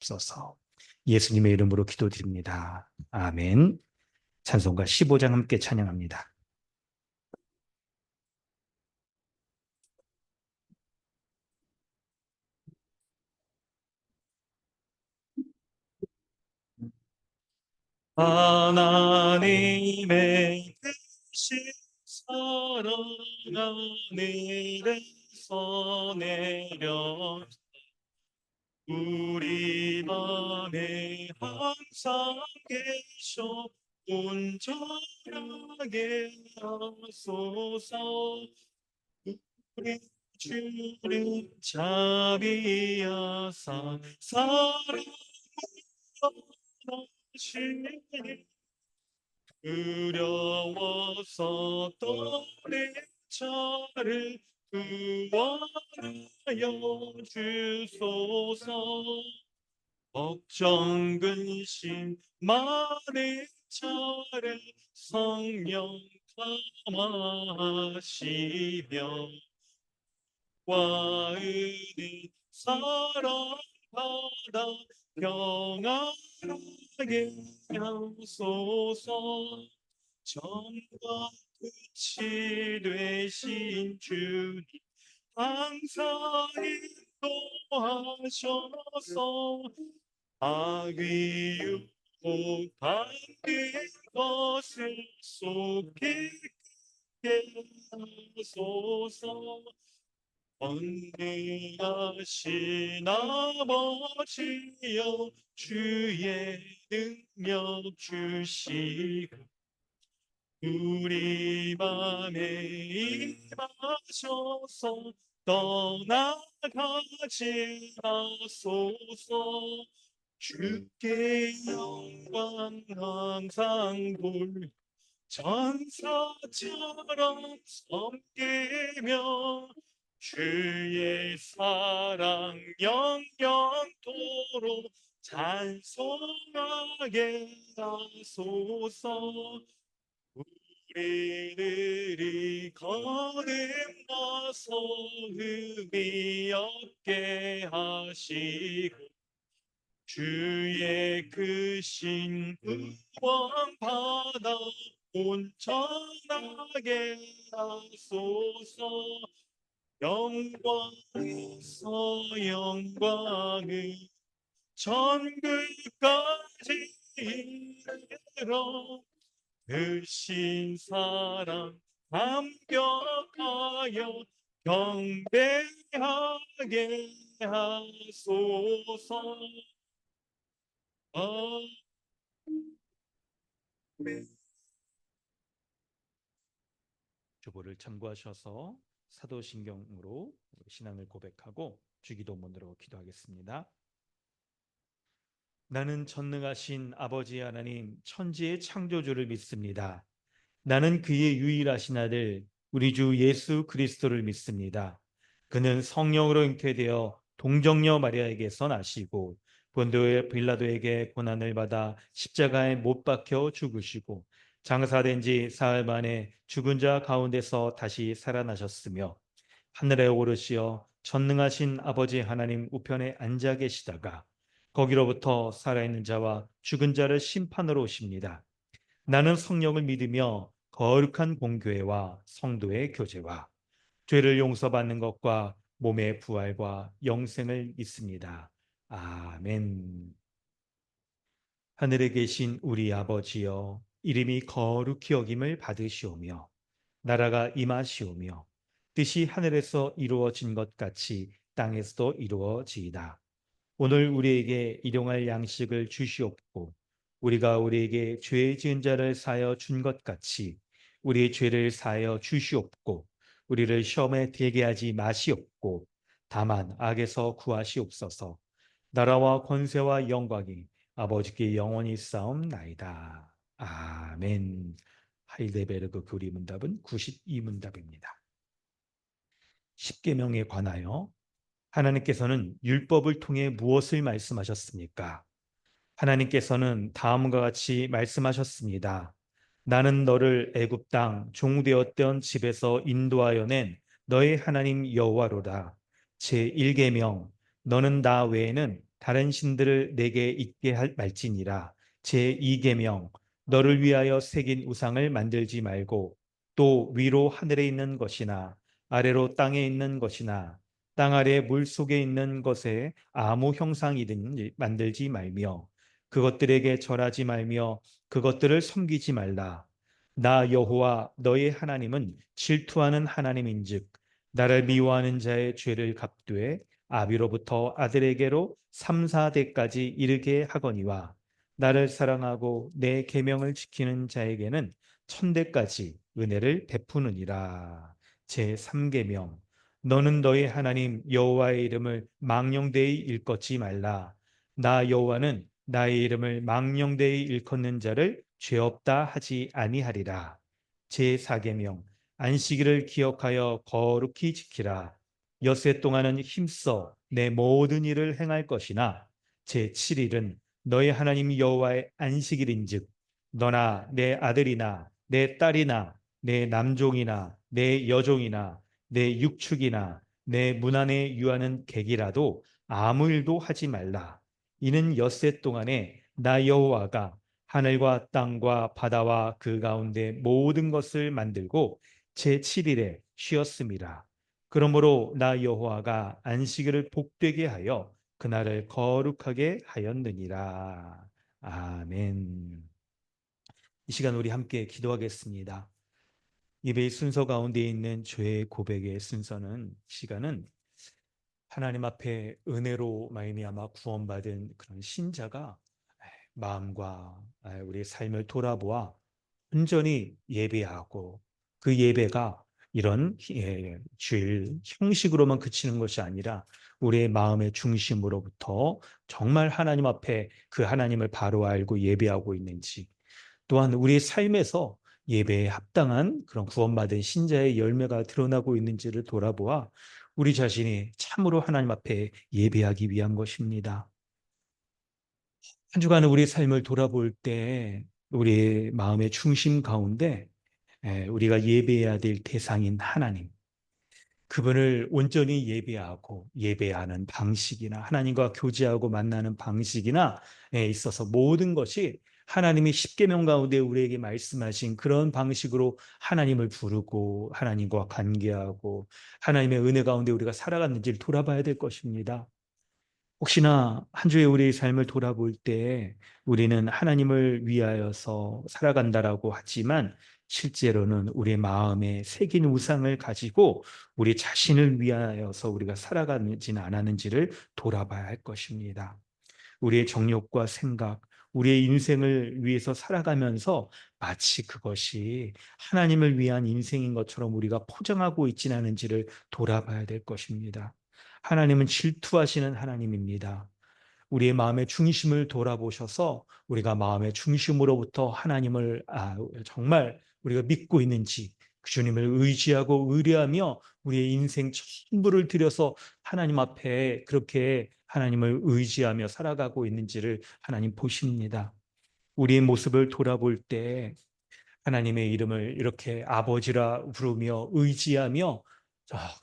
주옵소서. 예수님의 이름으로 기도드립니다. 아멘. 찬송가 15장 함께 찬양합니다. 하나님의 뜻이 사랑 하늘에서 내려 우리 맘에 항상 계셔 온전하게 하소서. 우리 주님 자비하사 사랑하시니 두려워서 떠내 저를 구원하여 주소서. 걱정 근심 많은 저를 성령 감화하시며 와은은 사랑 받아 평안하게 하소서. 전과 끝이 되신 주님 항상 인도하셔서 악의 유혹 받는 것을 속히 하소서. 권능하신 아버지여 주의 능력 주시고 우리 맘에 임하셔서 떠나가지 마소서. 주께 영광 항상 돌 전사처럼 섬기며 주의 사랑 영영토록 찬송하게 하소서. 우리들이 거듭나서 흠이 없게 하시고 주의 크신 구원 받아 온전하게 하소서. 영광에서 영광을 천국까지 이르러 크신 사랑 감격하여 경배하게 하소서. 주보를 참고하셔서 사도신경으로 신앙을 고백하고 주기도문으로 기도하겠습니다. 나는 전능하신 아버지 하나님 천지의 창조주를 믿습니다. 나는 그의 유일하신 아들 우리 주 예수 그리스도를 믿습니다. 그는 성령으로 잉태되어 동정녀 마리아에게서 나시고 본도 빌라도에게 고난을 받아 십자가에 못 박혀 죽으시고 장사된 지 사흘 만에 죽은 자 가운데서 다시 살아나셨으며 하늘에 오르시어 전능하신 아버지 하나님 우편에 앉아 계시다가 거기로부터 살아있는 자와 죽은 자를 심판으로 오십니다. 나는 성령을 믿으며 거룩한 공교회와 성도의 교제와 죄를 용서받는 것과 몸의 부활과 영생을 믿습니다. 아멘. 하늘에 계신 우리 아버지여, 이름이 거룩히 여김을 받으시오며 나라가 임하시오며 뜻이 하늘에서 이루어진 것 같이 땅에서도 이루어지이다. 오늘 우리에게 일용할 양식을 주시옵고 우리가 우리에게 죄 지은 자를 사하여 준 것 같이 우리의 죄를 사하여 주시옵고 우리를 시험에 들게 하지 마시옵고 다만 악에서 구하시옵소서. 나라와 권세와 영광이 아버지께 영원히 싸움나이다. 아멘. 하이데베르그 교리문답은 92문답입니다. 십계명에 관하여 하나님께서는 율법을 통해 무엇을 말씀하셨습니까? 하나님께서는 다음과 같이 말씀하셨습니다. 나는 너를 애굽 땅 종되었던 집에서 인도하여 낸 너의 하나님 여호와로다. 제1계명 너는 나 외에는 다른 신들을 내게 있게 할 말지니라. 제2계명 너를 위하여 새긴 우상을 만들지 말고 또 위로 하늘에 있는 것이나 아래로 땅에 있는 것이나 땅 아래 물 속에 있는 것에 아무 형상이든 만들지 말며 그것들에게 절하지 말며 그것들을 섬기지 말라. 나 여호와 너의 하나님은 질투하는 하나님인즉 나를 미워하는 자의 죄를 갚되 아비로부터 아들에게로 3, 4대까지 이르게 하거니와 나를 사랑하고 내 계명을 지키는 자에게는 1000대까지 은혜를 베푸느니라. 제3계명 너는 너의 하나님 여호와의 이름을 망령되이 일컫지 말라. 나 여호와는 나의 이름을 망령되이 일컫는 자를 죄 없다 하지 아니하리라. 제4계명 안식일을 기억하여 거룩히 지키라. 엿새 동안은 힘써 내 모든 일을 행할 것이나 제7일은 너의 하나님 여호와의 안식일인즉 너나 내 아들이나 내 딸이나 내 남종이나 내 여종이나 내 육축이나 내 문 안에 유하는 객이라도 아무 일도 하지 말라. 이는 엿새 동안에 나 여호와가 하늘과 땅과 바다와 그 가운데 모든 것을 만들고 제7일에 쉬었음이라. 그러므로 나 여호와가 안식일을 복되게 하여 그날을 거룩하게 하였느니라. 아멘. 이 시간 우리 함께 기도하겠습니다. 예배의 순서 가운데 있는 죄의 고백의 순서는 시간은 하나님 앞에 은혜로 말미암아 구원받은 그런 신자가 마음과 우리의 삶을 돌아보아 온전히 예배하고 그 예배가 이런 주일 형식으로만 그치는 것이 아니라 우리의 마음의 중심으로부터 정말 하나님 앞에 그 하나님을 바로 알고 예배하고 있는지 또한 우리의 삶에서 예배에 합당한 그런 구원받은 신자의 열매가 드러나고 있는지를 돌아보아 우리 자신이 참으로 하나님 앞에 예배하기 위한 것입니다. 한 주간은 우리 삶을 돌아볼 때 우리의 마음의 중심 가운데 우리가 예배해야 될 대상인 하나님, 그분을 온전히 예배하고 예배하는 방식이나 하나님과 교제하고 만나는 방식이나 있어서 모든 것이 하나님이 십계명 가운데 우리에게 말씀하신 그런 방식으로 하나님을 부르고 하나님과 관계하고 하나님의 은혜 가운데 우리가 살아갔는지를 돌아봐야 될 것입니다. 혹시나 한 주의 우리의 삶을 돌아볼 때 우리는 하나님을 위하여서 살아간다라고 하지만 실제로는 우리의 마음에 새긴 우상을 가지고 우리 자신을 위하여서 우리가 살아가지는 않았는지를 돌아봐야 할 것입니다. 우리의 정욕과 생각, 우리의 인생을 위해서 살아가면서 마치 그것이 하나님을 위한 인생인 것처럼 우리가 포장하고 있지는 않은지를 돌아봐야 될 것입니다. 하나님은 질투하시는 하나님입니다. 우리의 마음의 중심을 돌아보셔서 우리가 마음의 중심으로부터 하나님을 정말 우리가 믿고 있는지 그 주님을 의지하고 의뢰하며 우리의 인생 전부를 들여서 하나님 앞에 그렇게 하나님을 의지하며 살아가고 있는지를 하나님 보십니다. 우리의 모습을 돌아볼 때 하나님의 이름을 이렇게 아버지라 부르며 의지하며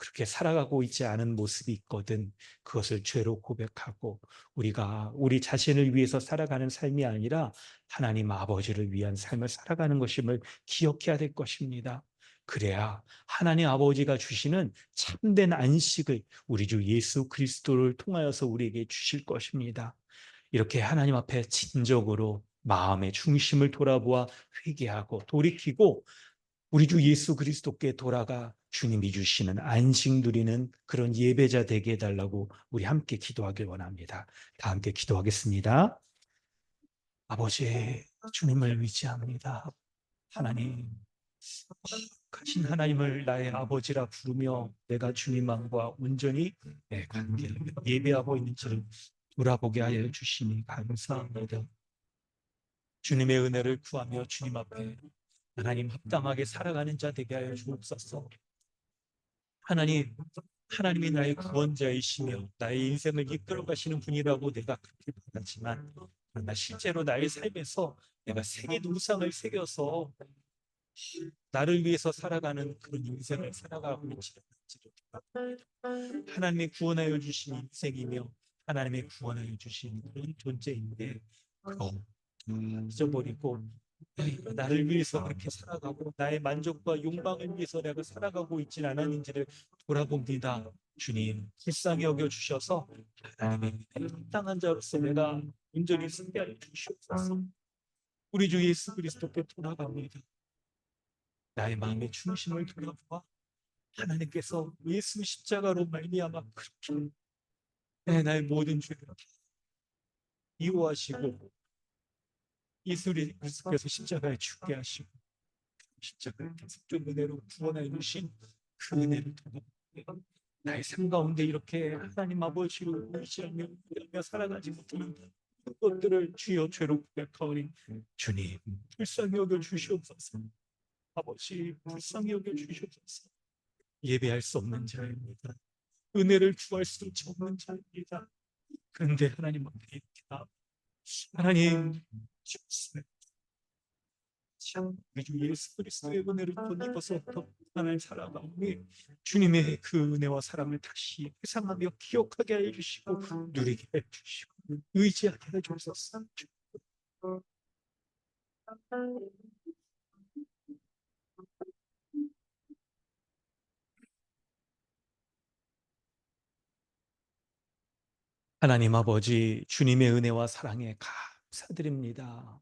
그렇게 살아가고 있지 않은 모습이 있거든. 그것을 죄로 고백하고 우리가 우리 자신을 위해서 살아가는 삶이 아니라 하나님 아버지를 위한 삶을 살아가는 것임을 기억해야 될 것입니다. 그래야 하나님 아버지가 주시는 참된 안식을 우리 주 예수 그리스도를 통하여서 우리에게 주실 것입니다. 이렇게 하나님 앞에 진정으로 마음의 중심을 돌아보아 회개하고 돌이키고 우리 주 예수 그리스도께 돌아가 주님이 주시는 안식 누리는 그런 예배자 되게 해달라고 우리 함께 기도하길 원합니다. 다 함께 기도하겠습니다. 아버지, 주님을 의지합니다. 하나님, 가신 하나님을 나의 아버지라 부르며 내가 주님과 온전히 관계를 예배하고 있는지를 돌아보게 하여 주시니 감사합니다. 주님의 은혜를 구하며 주님 앞에 하나님 합당하게 살아가는 자 되게 하여 주옵소서. 하나님, 하나님이 나의 구원자이시며 나의 인생을 이끌어 가시는 분이라고 내가 그렇게 받았지만 그러나 실제로 나의 삶에서 내가 새긴 우상을 새겨서 나를 위해서 살아가는 그런 인생을 살아가고 있지를 하나님이 구원하여 주신 인생이며 하나님의 구원을 주신 그런 존재인데 그거 잊어버리고 나를 위해서 그렇게 살아가고 나의 만족과 욕망을 위해서 내가 살아가고 있진 않았는지를 돌아봅니다. 주님 불쌍히 여겨주셔서 하나님의 합당한 자로서 내가 온전히 승리하여 주시옵소서. 우리 주 예수 그리스도께 돌아갑니다. 나의 마음의 중심을 돌아보아 하나님께서 예수 십자가로 말미암아 그렇게 나의 모든 죄를 이호하시고 예수 그리스도께서 십자가에 죽게 하시고 십자가에 계속적 은혜로 구원해 주신 그 은혜를 돌아보며 나의 삶 가운데 이렇게 하나님 아버지를 의지하며 살아가지 못하는 것들을 주여 죄로 고백하오니 주님 불쌍히 여겨 주시옵소서. 아버지 불쌍히 여겨 주시옵소서. 예배할 수 없는 자입니다. 은혜를 구할 수 없는 자입니다. 그런데 하나님 앞에 이렇게 하나님 주옵소서. 우리 주 예수 그리스도의 은혜를 덧입어서 더 하나님 살아가오니 주님의 그 은혜와 사랑을 다시 회상하며 기억하게 해주시고 누리게 해주시고 의지하게 해주소서. 하나님 아버지 주님의 은혜와 사랑에 감사드립니다.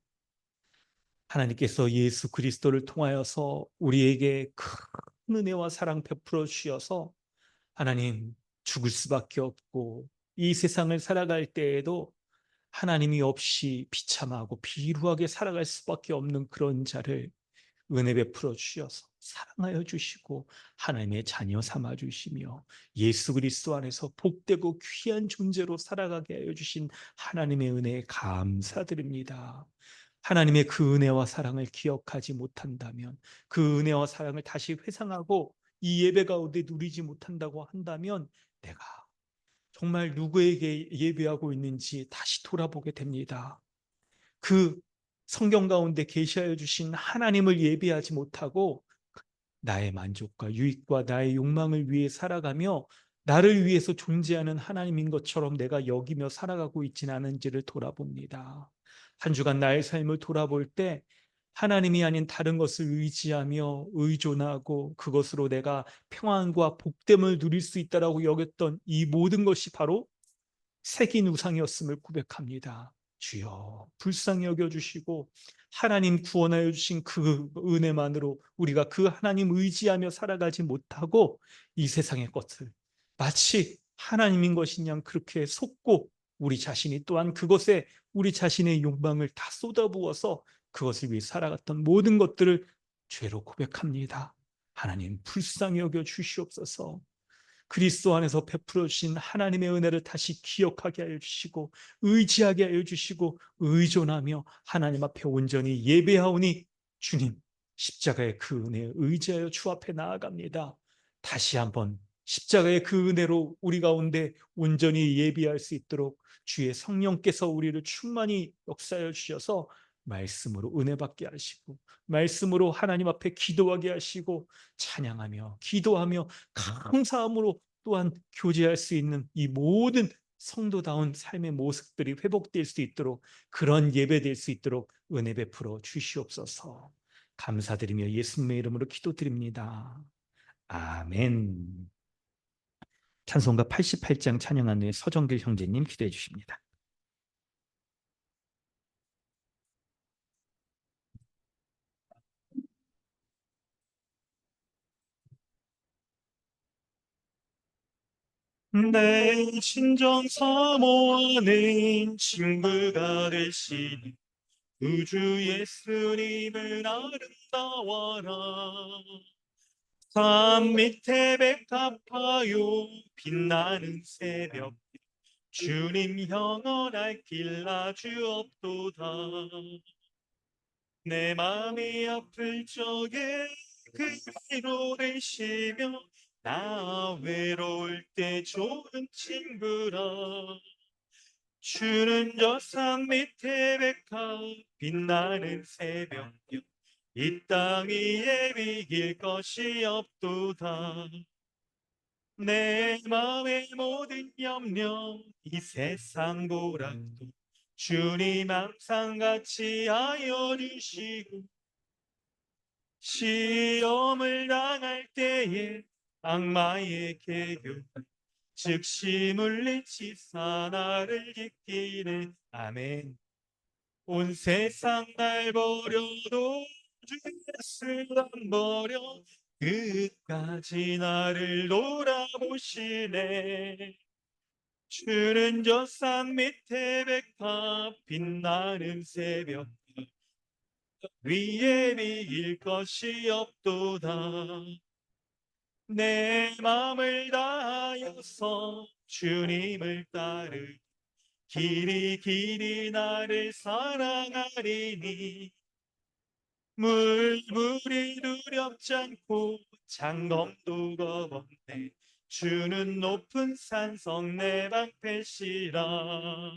하나님께서 예수 그리스도를 통하여서 우리에게 큰 은혜와 사랑 베풀어 주셔서 하나님 죽을 수밖에 없고 이 세상을 살아갈 때에도 하나님이 없이 비참하고 비루하게 살아갈 수밖에 없는 그런 자를 은혜 베풀어 주셔서 사랑하여 주시고 하나님의 자녀 삼아 주시며 예수 그리스도 안에서 복되고 귀한 존재로 살아가게 하여 주신 하나님의 은혜에 감사드립니다. 하나님의 그 은혜와 사랑을 기억하지 못한다면 그 은혜와 사랑을 다시 회상하고 이 예배 가운데 누리지 못한다고 한다면 내가 정말 누구에게 예배하고 있는지 다시 돌아보게 됩니다. 그 성경 가운데 계시하여 주신 하나님을 예배하지 못하고 나의 만족과 유익과 나의 욕망을 위해 살아가며 나를 위해서 존재하는 하나님인 것처럼 내가 여기며 살아가고 있지는 않은지를 돌아봅니다. 한 주간 나의 삶을 돌아볼 때 하나님이 아닌 다른 것을 의지하며 의존하고 그것으로 내가 평안과 복됨을 누릴 수 있다라고 여겼던 이 모든 것이 바로 새긴 우상이었음을 고백합니다. 주여 불쌍히 여겨주시고 하나님 구원하여 주신 그 은혜만으로 우리가 그 하나님 의지하며 살아가지 못하고 이 세상의 것을 마치 하나님인 것인 양 그렇게 속고 우리 자신이 또한 그것에 우리 자신의 욕망을 다 쏟아부어서 그것을 위해 살아갔던 모든 것들을 죄로 고백합니다. 하나님 불쌍히 여겨 주시옵소서. 그리스도 안에서 베풀어 주신 하나님의 은혜를 다시 기억하게 하여 주시고 의지하게 하여 주시고 의존하며 하나님 앞에 온전히 예배하오니 주님 십자가의 그 은혜에 의지하여 주 앞에 나아갑니다. 다시 한번 십자가의 그 은혜로 우리 가운데 온전히 예비할 수 있도록 주의 성령께서 우리를 충만히 역사하여 주셔서 말씀으로 은혜 받게 하시고 말씀으로 하나님 앞에 기도하게 하시고 찬양하며 기도하며 감사함으로 또한 교제할 수 있는 이 모든 성도다운 삶의 모습들이 회복될 수 있도록 그런 예배될 수 있도록 은혜 베풀어 주시옵소서. 감사드리며 예수님의 이름으로 기도드립니다. 아멘. 찬송가 88장 찬양한 후에 서정길 형제님 기도해 주십니다. 내 신정 사모하는 친구가 되시니 우주 예수님은 아름다워라. 산 밑에 백합화요 빛나는 새벽 주님 영원할 길 나주옵도다. 내 마음이 아플 적에 그 위로 되시며 나 외로울 때 좋은 친구라. 주는 저 산 밑에 백합 빛나는 새벽 이 땅 위에 비길 것이 없도다. 내 마음의 모든 염려 이 세상 보람도 주님 항상 같이 하여 주시고 시험을 당할 때에 악마의 계교 즉시 물리치사 나를 지키네. 아멘. 온 세상 날 버려도 주 예수 안 버려 끝까지 나를 돌아보시네. 주는 저 산 밑에 백합 빛나는 새벽 위에 비길 것이 없도다. 내 마음을 다하여서 주님을 따르 길이 길이 나를 사랑하리니 물불이 두렵지 않고 장검도 겁없네. 주는 높은 산성 내 방패시라.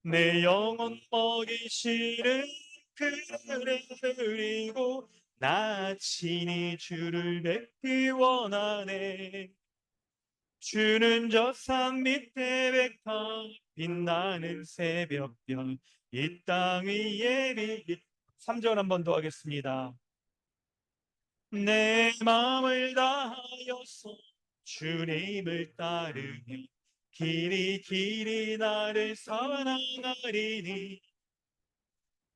내 영혼 먹이시는 그를 드리고 나 친히 주를 뵙기 원하네. 주는 저 산 밑에 백합 빛나는 새벽별 이 땅 위에 비길. 3절 한 번 더 하겠습니다. 내 마음을 다하여서 주님을 따르며 길이 길이 나를 사랑하리니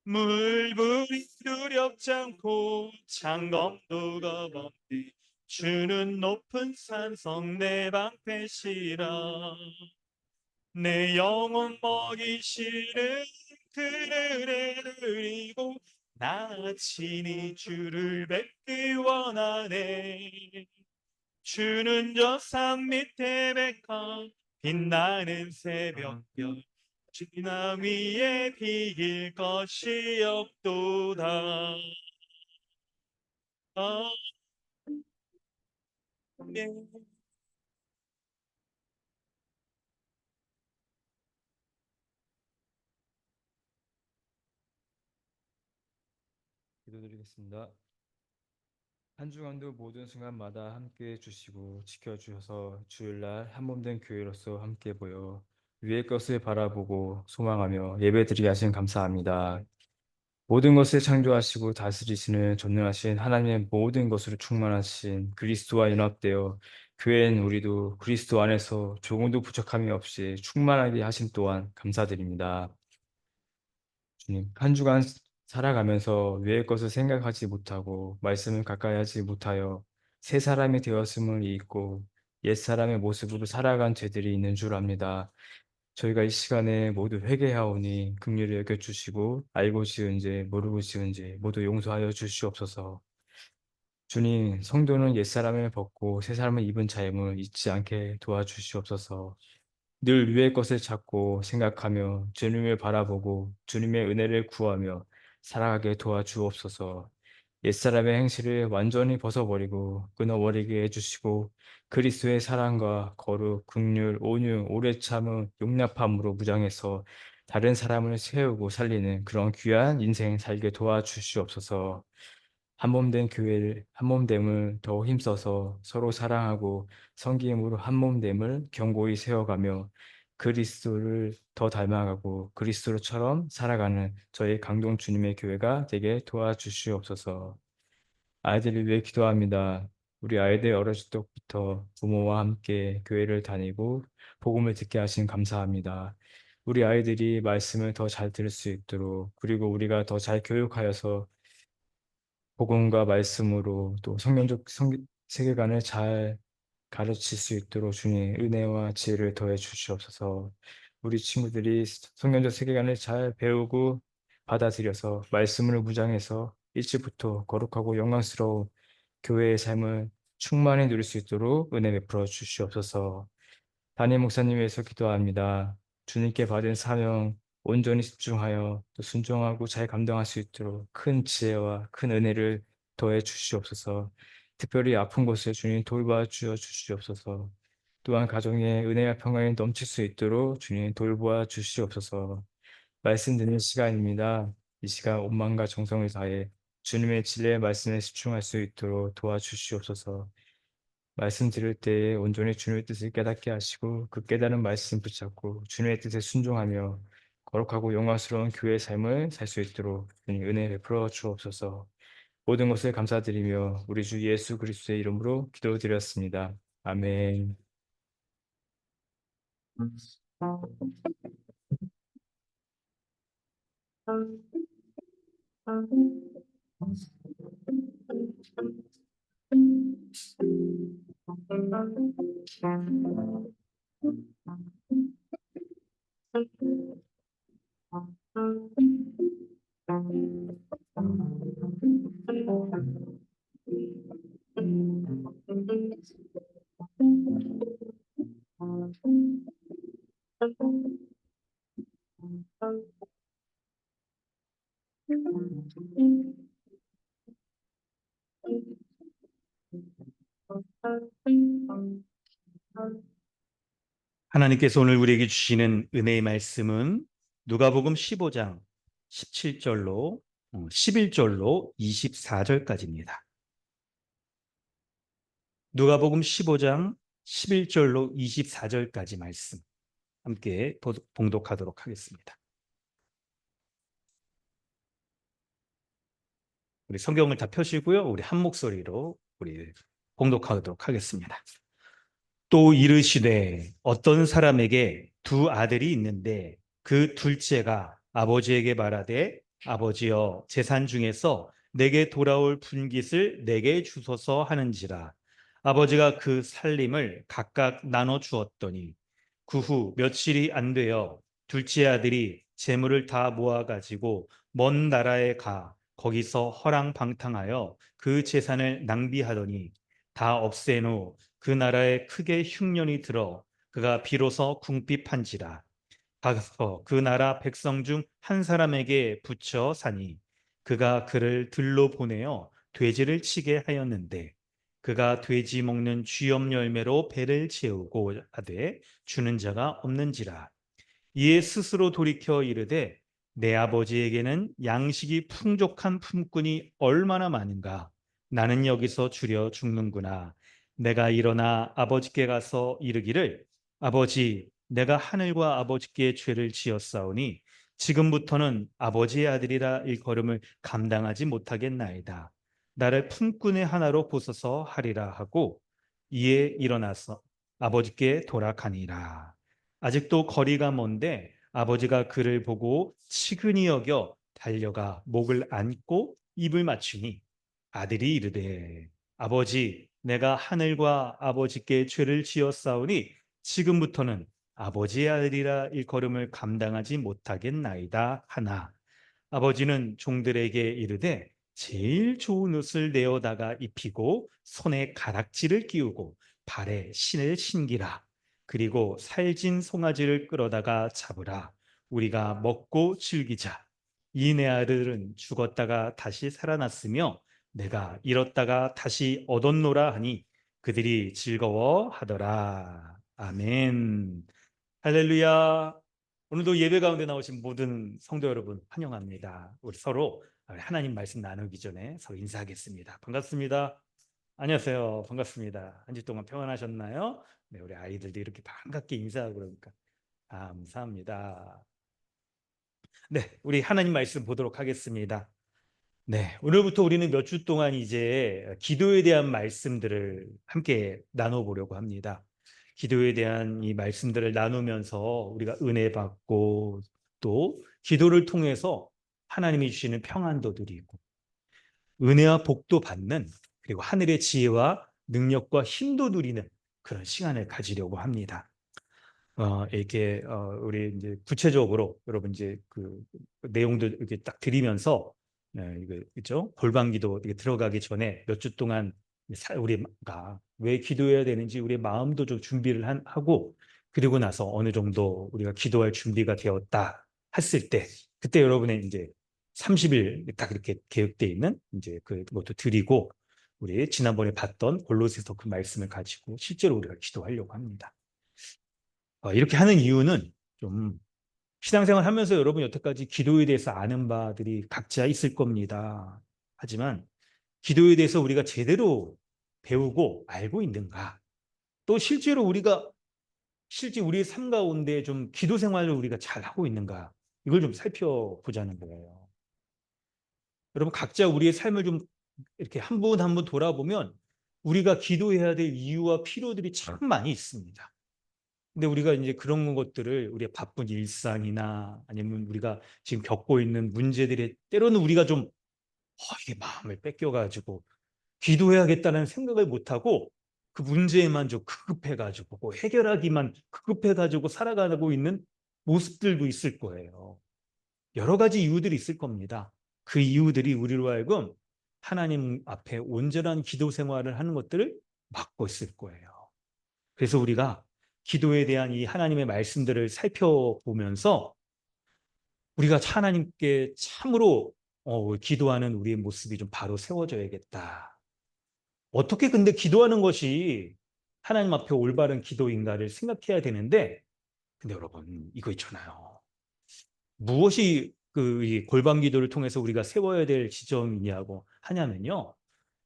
물불이 두렵지 않고 창검도 겁없네. 주는 높은 산성 내 방패시라. 내 영혼 먹이시는 그를 드리고 나 친히 주를 뵙기 원하네. 주는 저 산 밑에 백합 빛나는 새벽별 지나 위에 비길 것이 없도다. 아멘. 기도드리겠습니다. 한 주간도 모든 순간마다 함께 해주시고 지켜주셔서 주일날 한몸된 교회로서 함께 모여 위의 것을 바라보고 소망하며 예배드리게 하신 감사합니다. 모든 것을 창조하시고 다스리시는 전능하신 하나님의 모든 것으로 충만하신 그리스도와 연합되어 교회는 우리도 그리스도 안에서 조금도 부족함이 없이 충만하게 하심 또한 감사드립니다. 주님, 한 주간 살아가면서 외의 것을 생각하지 못하고 말씀을 가까이 하지 못하여 새 사람이 되었음을 잊고 옛 사람의 모습으로 살아간 죄들이 있는 줄 압니다. 저희가 이 시간에 모두 회개하오니 긍휼히 여겨 주시고 알고 지은 죄 모르고 지은 죄 모두 용서하여 주시옵소서. 주님, 성도는 옛 사람을 벗고 새 사람을 입은 자임을 잊지 않게 도와주시옵소서. 늘 위의 것을 찾고 생각하며 주님을 바라보고 주님의 은혜를 구하며 살아가게 도와주옵소서. 옛사람의 행실을 완전히 벗어버리고 끊어버리게 해주시고 그리스도의 사랑과 거룩, 긍휼, 온유, 오래 참음, 용납함으로 무장해서 다른 사람을 세우고 살리는 그런 귀한 인생 살게 도와주시옵소서. 한몸된 교회를 한몸됨을 더 힘써서 서로 사랑하고 섬김으로 한몸됨을 견고히 세워가며 그리스도를 더 닮아가고 그리스도처럼 살아가는 저희 강동 주님의 교회가 되게 도와주시옵소서. 아이들을 위해 기도합니다. 우리 아이들 어렸을 때부터 부모와 함께 교회를 다니고 복음을 듣게 하신 감사합니다. 우리 아이들이 말씀을 더 잘 들을 수 있도록 그리고 우리가 더 잘 교육하여서 복음과 말씀으로 또 성경적 세계관을 잘 가르칠 수 있도록 주님 은혜와 지혜를 더해 주시옵소서. 우리 친구들이 성경적 세계관을 잘 배우고 받아들여서 말씀을 무장해서 일찍부터 거룩하고 영광스러운 교회의 삶을 충만히 누릴 수 있도록 은혜 베풀어 주시옵소서. 담임 목사님 위해서 기도합니다. 주님께 받은 사명 온전히 집중하여 또 순종하고 잘 감당할 수 있도록 큰 지혜와 큰 은혜를 더해 주시옵소서. 특별히 아픈 곳에 주님 돌봐 주어 주시옵소서. 또한 가정에 은혜와 평강이 넘칠 수 있도록 주님 돌보아 주시옵소서. 말씀 듣는 시간입니다. 이 시간 온 마음과 정성을 다해 주님의 진리의 말씀에 집중할 수 있도록 도와주시옵소서. 말씀 드릴 때에 온전히 주님의 뜻을 깨닫게 하시고 그 깨달은 말씀 붙잡고 주님의 뜻에 순종하며 거룩하고 영광스러운 교회 삶을 살 수 있도록 주님 은혜 베풀어 주옵소서. 모든 것을 감사드리며 우리 주 예수 그리스도의 이름으로 기도드렸습니다. 아멘. 하나님께서 오늘 우리에게 주시는 은혜의 말씀은 누가복음 15장 17절로 11절로 24절까지입니다. 누가복음 15장 11절로 24절까지 말씀 함께 봉독하도록 하겠습니다. 우리 성경을 다 펴시고요. 우리 한 목소리로 우리 봉독하도록 하겠습니다. 또 이르시되 어떤 사람에게 두 아들이 있는데 그 둘째가 아버지에게 말하되 아버지여 재산 중에서 내게 돌아올 분깃을 내게 주소서 하는지라. 아버지가 그 살림을 각각 나눠 주었더니 그 후 며칠이 안 되어 둘째 아들이 재물을 다 모아 가지고 먼 나라에 가 거기서 허랑방탕하여 그 재산을 낭비하더니 다 없앤 후 그 나라에 크게 흉년이 들어 그가 비로소 궁핍한지라. 가서 그 나라 백성 중 한 사람에게 붙여 사니 그가 그를 들로 보내어 돼지를 치게 하였는데 그가 돼지 먹는 쥐염 열매로 배를 채우고 하되 주는 자가 없는지라. 이에 스스로 돌이켜 이르되 내 아버지에게는 양식이 풍족한 품꾼이 얼마나 많은가. 나는 여기서 주려 죽는구나. 내가 일어나 아버지께 가서 이르기를 아버지 내가 하늘과 아버지께 죄를 지었사오니 지금부터는 아버지의 아들이라 일컬음을 감당하지 못하겠나이다. 나를 품꾼의 하나로 보소서 하리라 하고 이에 일어나서 아버지께 돌아가니라. 아직도 거리가 먼데 아버지가 그를 보고 치근히 여겨 달려가 목을 안고 입을 맞추니 아들이 이르되 아버지 내가 하늘과 아버지께 죄를 지었사오니 지금부터는 아버지의 아들이라 일컬음을 감당하지 못하겠나이다 하나 아버지는 종들에게 이르되 제일 좋은 옷을 내어다가 입히고 손에 가락지를 끼우고 발에 신을 신기라. 그리고 살진 송아지를 끌어다가 잡으라. 우리가 먹고 즐기자. 이 내 아들은 죽었다가 다시 살아났으며 내가 잃었다가 다시 얻었노라 하니 그들이 즐거워하더라. 아멘. 할렐루야. 오늘도 예배 가운데 나오신 모든 성도 여러분 환영합니다. 우리 서로 하나님 말씀 나누기 전에 서로 인사하겠습니다. 반갑습니다. 안녕하세요. 반갑습니다. 한 주 동안 평안하셨나요? 네, 우리 아이들도 이렇게 반갑게 인사하고 그러니까 감사합니다. 네, 우리 하나님 말씀 보도록 하겠습니다. 네, 오늘부터 우리는 몇 주 동안 이제 기도에 대한 말씀들을 함께 나눠보려고 합니다. 기도에 대한 이 말씀들을 나누면서 우리가 은혜 받고 또 기도를 통해서 하나님이 주시는 평안도 누리고 은혜와 복도 받는 그리고 하늘의 지혜와 능력과 힘도 누리는 그런 시간을 가지려고 합니다. 이렇게 우리 이제 구체적으로 여러분 이제 그 내용도 이렇게 딱 드리면서 이거 그죠? 골방기도 이렇게 들어가기 전에 몇 주 동안 우리가 왜 기도해야 되는지 우리 마음도 좀 준비를 하고 그리고 나서 어느 정도 우리가 기도할 준비가 되었다 했을 때 그때 여러분의 이제 30일 딱 이렇게 계획되어 있는 이제 그것도 드리고 우리 지난번에 봤던 골로새서 그 말씀을 가지고 실제로 우리가 기도하려고 합니다. 이렇게 하는 이유는 좀 신앙생활 하면서 여러분 여태까지 기도에 대해서 아는 바들이 각자 있을 겁니다. 하지만 기도에 대해서 우리가 제대로 배우고 알고 있는가? 또 실제로 우리가 실제 우리의 삶 가운데 좀 기도 생활을 우리가 잘 하고 있는가? 이걸 좀 살펴보자는 거예요. 여러분 각자 우리의 삶을 좀 이렇게 한 분 한 분 돌아보면 우리가 기도해야 될 이유와 필요들이 참 많이 있습니다. 근데 우리가 이제 그런 것들을 우리의 바쁜 일상이나 아니면 우리가 지금 겪고 있는 문제들에 때로는 우리가 좀 이게 마음을 뺏겨가지고 기도해야겠다는 생각을 못하고 그 문제에만 좀 급급해가지고 그 해결하기만 급급해가지고 살아가고 있는 모습들도 있을 거예요. 여러 가지 이유들이 있을 겁니다. 그 이유들이 우리로 하여금 하나님 앞에 온전한 기도 생활을 하는 것들을 막고 있을 거예요. 그래서 우리가 기도에 대한 이 하나님의 말씀들을 살펴보면서 우리가 하나님께 참으로 기도하는 우리의 모습이 좀 바로 세워져야겠다. 어떻게 근데 기도하는 것이 하나님 앞에 올바른 기도인가를 생각해야 되는데, 근데 여러분 이거 있잖아요. 무엇이 이 골방 기도를 통해서 우리가 세워야 될 지점이냐고 하냐면요.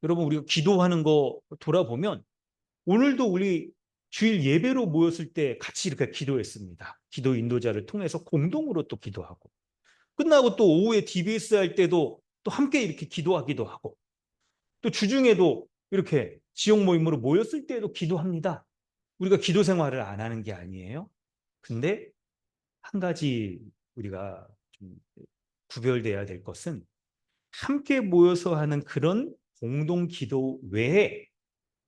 여러분 우리가 기도하는 거 돌아보면 오늘도 우리 주일 예배로 모였을 때 같이 이렇게 기도했습니다. 기도 인도자를 통해서 공동으로 또 기도하고 끝나고 또 오후에 DBS 할 때도 또 함께 이렇게 기도하기도 하고 또 주중에도 이렇게 지역 모임으로 모였을 때도 기도합니다. 우리가 기도 생활을 안 하는 게 아니에요. 근데 한 가지 우리가 좀 구별돼야 될 것은 함께 모여서 하는 그런 공동 기도 외에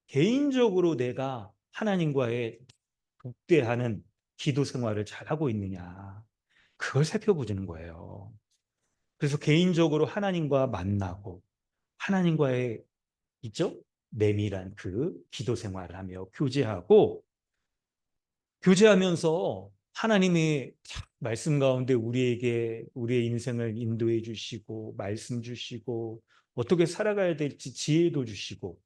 개인적으로 내가 하나님과의 독대하는 기도 생활을 잘하고 있느냐. 그걸 살펴보자는 거예요. 그래서 개인적으로 하나님과 만나고 하나님과의 있죠? 내밀한 그 기도 생활을 하며 교제하면서 하나님의 말씀 가운데 우리에게 우리의 인생을 인도해 주시고 말씀 주시고 어떻게 살아가야 될지 지혜도 주시고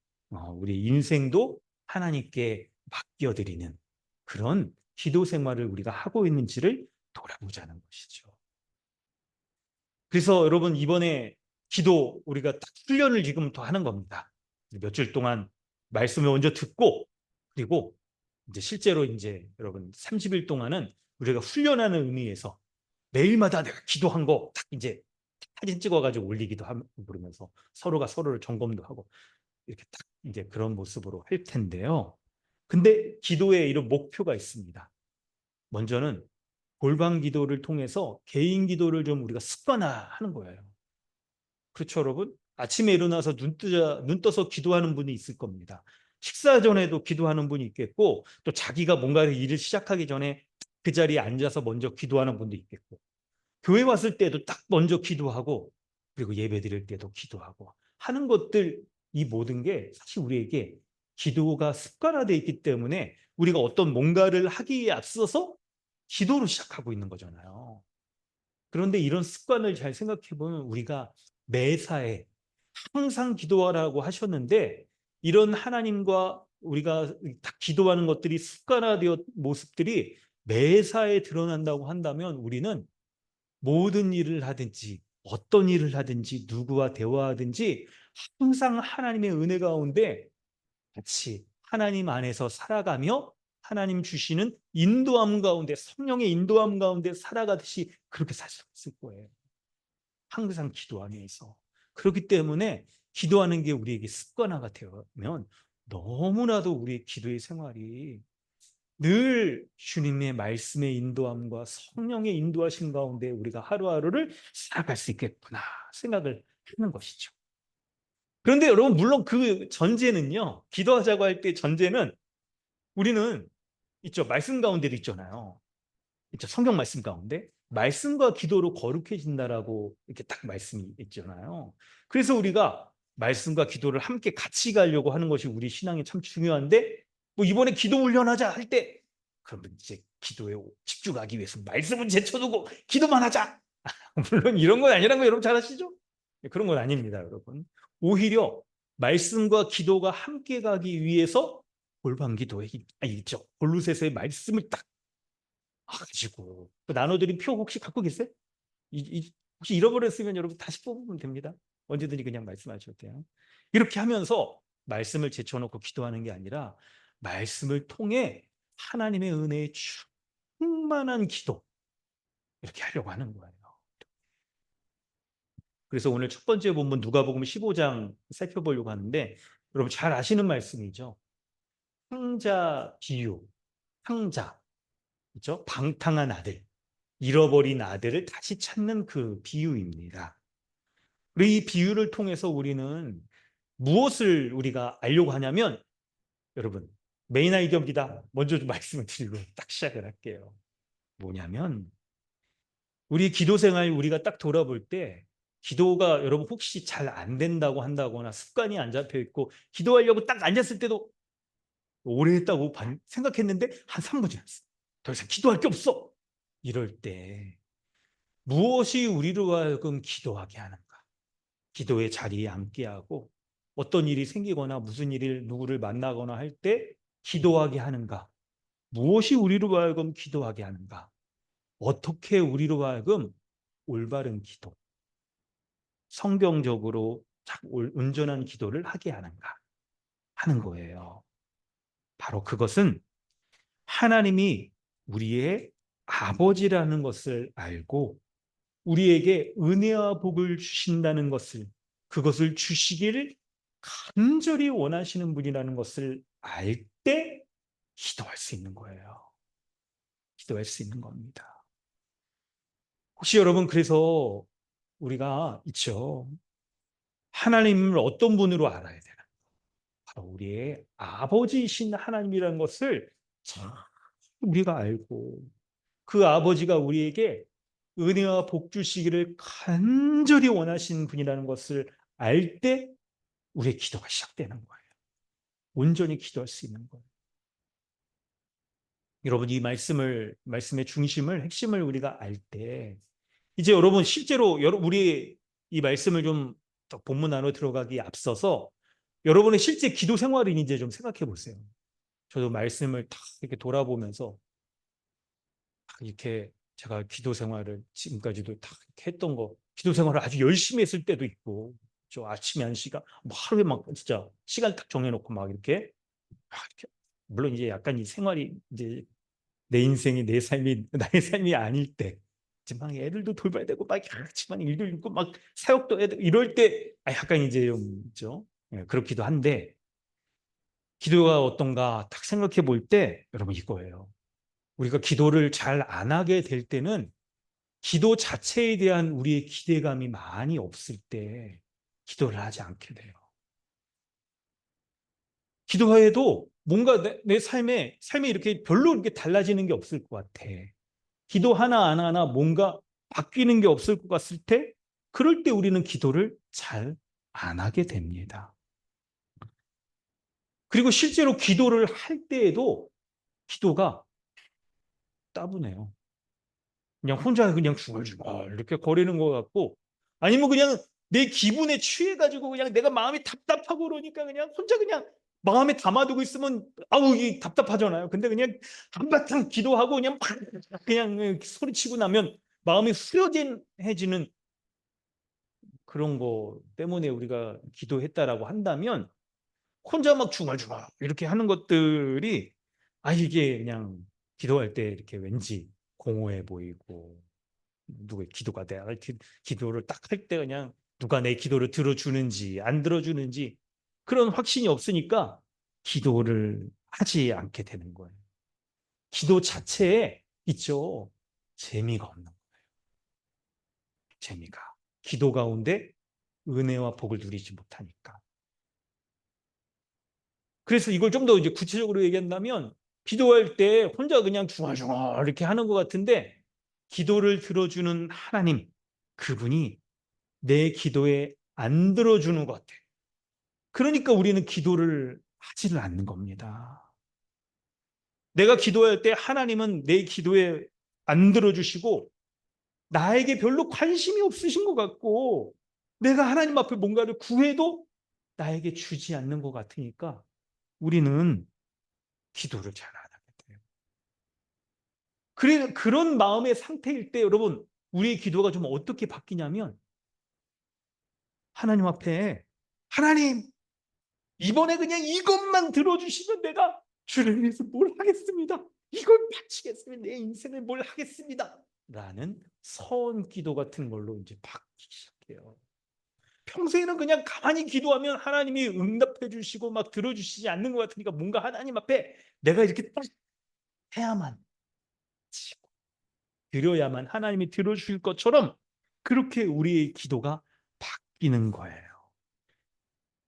우리 인생도 하나님께 맡겨드리는 그런 기도 생활을 우리가 하고 있는지를 돌아보자는 것이죠. 그래서 여러분 이번에 기도 우리가 딱 훈련을 지금부터 하는 겁니다. 며칠 동안 말씀을 먼저 듣고 그리고 이제 실제로 이제 여러분 30일 동안은 우리가 훈련하는 의미에서 매일마다 내가 기도한 거 딱 이제 사진 찍어가지고 올리기도 하고 그러면서 서로가 서로를 점검도 하고 이렇게 딱 이제 그런 모습으로 할 텐데요. 근데 기도에 이런 목표가 있습니다. 먼저는 골방 기도를 통해서 개인 기도를 좀 우리가 습관화하는 거예요. 그렇죠, 여러분? 아침에 일어나서 눈 떠서 기도하는 분이 있을 겁니다. 식사 전에도 기도하는 분이 있겠고, 또 자기가 뭔가 일을 시작하기 전에 그 자리에 앉아서 먼저 기도하는 분도 있겠고, 교회 왔을 때도 딱 먼저 기도하고, 그리고 예배 드릴 때도 기도하고, 하는 것들, 이 모든 게 사실 우리에게 기도가 습관화되어 있기 때문에 우리가 어떤 뭔가를 하기에 앞서서 기도로 시작하고 있는 거잖아요. 그런데 이런 습관을 잘 생각해 보면 우리가 매사에 항상 기도하라고 하셨는데 이런 하나님과 우리가 다 기도하는 것들이 습관화되어 모습들이 매사에 드러난다고 한다면 우리는 모든 일을 하든지 어떤 일을 하든지 누구와 대화하든지 항상 하나님의 은혜 가운데 같이 하나님 안에서 살아가며 하나님 주시는 인도함 가운데 성령의 인도함 가운데 살아가듯이 그렇게 살 수 있을 거예요. 항상 기도하면서. 그렇기 때문에 기도하는 게 우리에게 습관화가 되면 너무나도 우리의 기도의 생활이 늘 주님의 말씀의 인도함과 성령의 인도하신 가운데 우리가 하루하루를 살아갈 수 있겠구나 생각을 하는 것이죠. 그런데 여러분 물론 그 전제는요. 기도하자고 할 때 전제는 우리는 있죠. 말씀 가운데도 있잖아요. 있죠. 성경 말씀 가운데 말씀과 기도로 거룩해진다라고 이렇게 딱 말씀이 있잖아요. 그래서 우리가 말씀과 기도를 함께 같이 가려고 하는 것이 우리 신앙에 참 중요한데 뭐 이번에 기도 훈련하자 할 때 그러면 이제 기도에 집중하기 위해서 말씀은 제쳐두고 기도만 하자. 물론 이런 건 아니라는 거 여러분 잘 아시죠? 그런 건 아닙니다, 여러분. 오히려 말씀과 기도가 함께 가기 위해서 골방 기도에 있죠. 골로새서의 말씀을 딱 가지고 그 나눠드린 표 혹시 갖고 계세요? 혹시 잃어버렸으면 여러분 다시 뽑으면 됩니다. 언제든지 그냥 말씀하셔도 돼요. 이렇게 하면서 말씀을 제쳐놓고 기도하는 게 아니라 말씀을 통해 하나님의 은혜에 충만한 기도 이렇게 하려고 하는 거예요. 그래서 오늘 첫 번째 본문 누가복음 15장 살펴보려고 하는데 여러분 잘 아시는 말씀이죠. 탕자 비유, 탕자, 그렇죠? 방탕한 아들, 잃어버린 아들을 다시 찾는 그 비유입니다. 그리고 이 비유를 통해서 우리는 무엇을 우리가 알려고 하냐면 여러분 메인 아이디어입니다. 먼저 좀 말씀을 드리고 딱 시작을 할게요. 뭐냐면 우리 기도 생활 우리가 딱 돌아볼 때 기도가 여러분 혹시 잘 안 된다고 한다거나 습관이 안 잡혀 있고 기도하려고 딱 앉았을 때도 오래 했다고 생각했는데 한 3분 지났어. 더 이상 기도할 게 없어. 이럴 때 무엇이 우리로 하여금 기도하게 하는가? 기도의 자리에 앉게 하고 어떤 일이 생기거나 무슨 일을 누구를 만나거나 할 때 기도하게 하는가? 무엇이 우리로 하여금 기도하게 하는가? 어떻게 우리로 하여금 올바른 기도, 성경적으로 온전한 기도를 하게 하는가 하는 거예요. 바로 그것은 하나님이 우리의 아버지라는 것을 알고 우리에게 은혜와 복을 주신다는 것을 그것을 주시기를 간절히 원하시는 분이라는 것을 알 때 기도할 수 있는 거예요. 기도할 수 있는 겁니다. 혹시 여러분 그래서 우리가 있죠. 하나님을 어떤 분으로 알아야 되나? 바로 우리의 아버지이신 하나님이라는 것을 잘 우리가 알고 그 아버지가 우리에게 은혜와 복 주시기를 간절히 원하시는 분이라는 것을 알 때 우리의 기도가 시작되는 거예요. 온전히 기도할 수 있는 거예요. 여러분 이 말씀의 중심을 핵심을 우리가 알 때 이제 여러분 실제로 우리 이 말씀을 좀 본문 안으로 들어가기 앞서서 여러분의 실제 기도 생활을 이제 좀 생각해 보세요. 저도 말씀을 딱 이렇게 돌아보면서 이렇게 제가 기도 생활을 지금까지도 다 했던 거, 기도 생활을 아주 열심히 했을 때도 있고, 저 아침에 한 시간, 뭐 하루에 막 진짜 시간 딱 정해놓고 이렇게 물론 이제 약간 이 생활이 이제 내 인생이 내 삶이 나의 삶이 아닐 때, 이제 막 애들도 돌봐야 되고 막 집안 일도 있고 막 사역도 해야 되고 이럴 때 약간 이제 좀 있죠. 예, 그렇기도 한데 기도가 어떤가 딱 생각해 볼 때 여러분 이거예요. 우리가 기도를 잘 안 하게 될 때는 기도 자체에 대한 우리의 기대감이 많이 없을 때 기도를 하지 않게 돼요. 기도해도 뭔가 내 삶에 이렇게 별로 이렇게 달라지는 게 없을 것 같아. 기도 하나 안 하나 뭔가 바뀌는 게 없을 것 같을 때 그럴 때 우리는 기도를 잘 안 하게 됩니다. 그리고 실제로 기도를 할 때에도 기도가 따분해요. 그냥 혼자 그냥 중얼중얼 이렇게 거리는 것 같고 아니면 그냥 내 기분에 취해가지고 그냥 내가 마음이 답답하고 그러니까 그냥 혼자 그냥 마음에 담아두고 있으면 아우 이게 답답하잖아요. 근데 그냥 한바탕 기도하고 그냥 소리치고 나면 마음이 후련해지는 그런 거 때문에 우리가 기도했다라고 한다면 혼자 막 중얼중얼 이렇게 하는 것들이 이게 그냥 기도할 때 이렇게 왠지 공허해 보이고 누구의 기도가 내가 기도를 딱 할 때 그냥 누가 내 기도를 들어주는지 안 들어주는지 그런 확신이 없으니까 기도를 하지 않게 되는 거예요. 기도 자체에 있죠. 재미가 없는 거예요. 재미가. 기도 가운데 은혜와 복을 누리지 못하니까. 그래서 이걸 좀 더 이제 구체적으로 얘기한다면 기도할 때 혼자 그냥 중얼중얼 이렇게 하는 것 같은데 기도를 들어주는 하나님 그분이 내 기도에 안 들어주는 것 같아. 그러니까 우리는 기도를 하지를 않는 겁니다. 내가 기도할 때 하나님은 내 기도에 안 들어주시고 나에게 별로 관심이 없으신 것 같고 내가 하나님 앞에 뭔가를 구해도 나에게 주지 않는 것 같으니까 우리는 기도를 잘 안 하게 돼요. 그런 마음의 상태일 때 여러분 우리의 기도가 좀 어떻게 바뀌냐면 하나님 앞에 하나님 이번에 그냥 이것만 들어주시면 내가 주를 위해서 뭘 하겠습니다. 이걸 바치겠습니다. 내 인생을 뭘 하겠습니다. 라는 서원 기도 같은 걸로 이제 바뀌기 시작해요. 평소에는 그냥 가만히 기도하면 하나님이 응답해 주시고 막 들어주시지 않는 것 같으니까 뭔가 하나님 앞에 내가 이렇게 딱 해야만, 드려야만 하나님이 들어주실 것처럼 그렇게 우리의 기도가 바뀌는 거예요.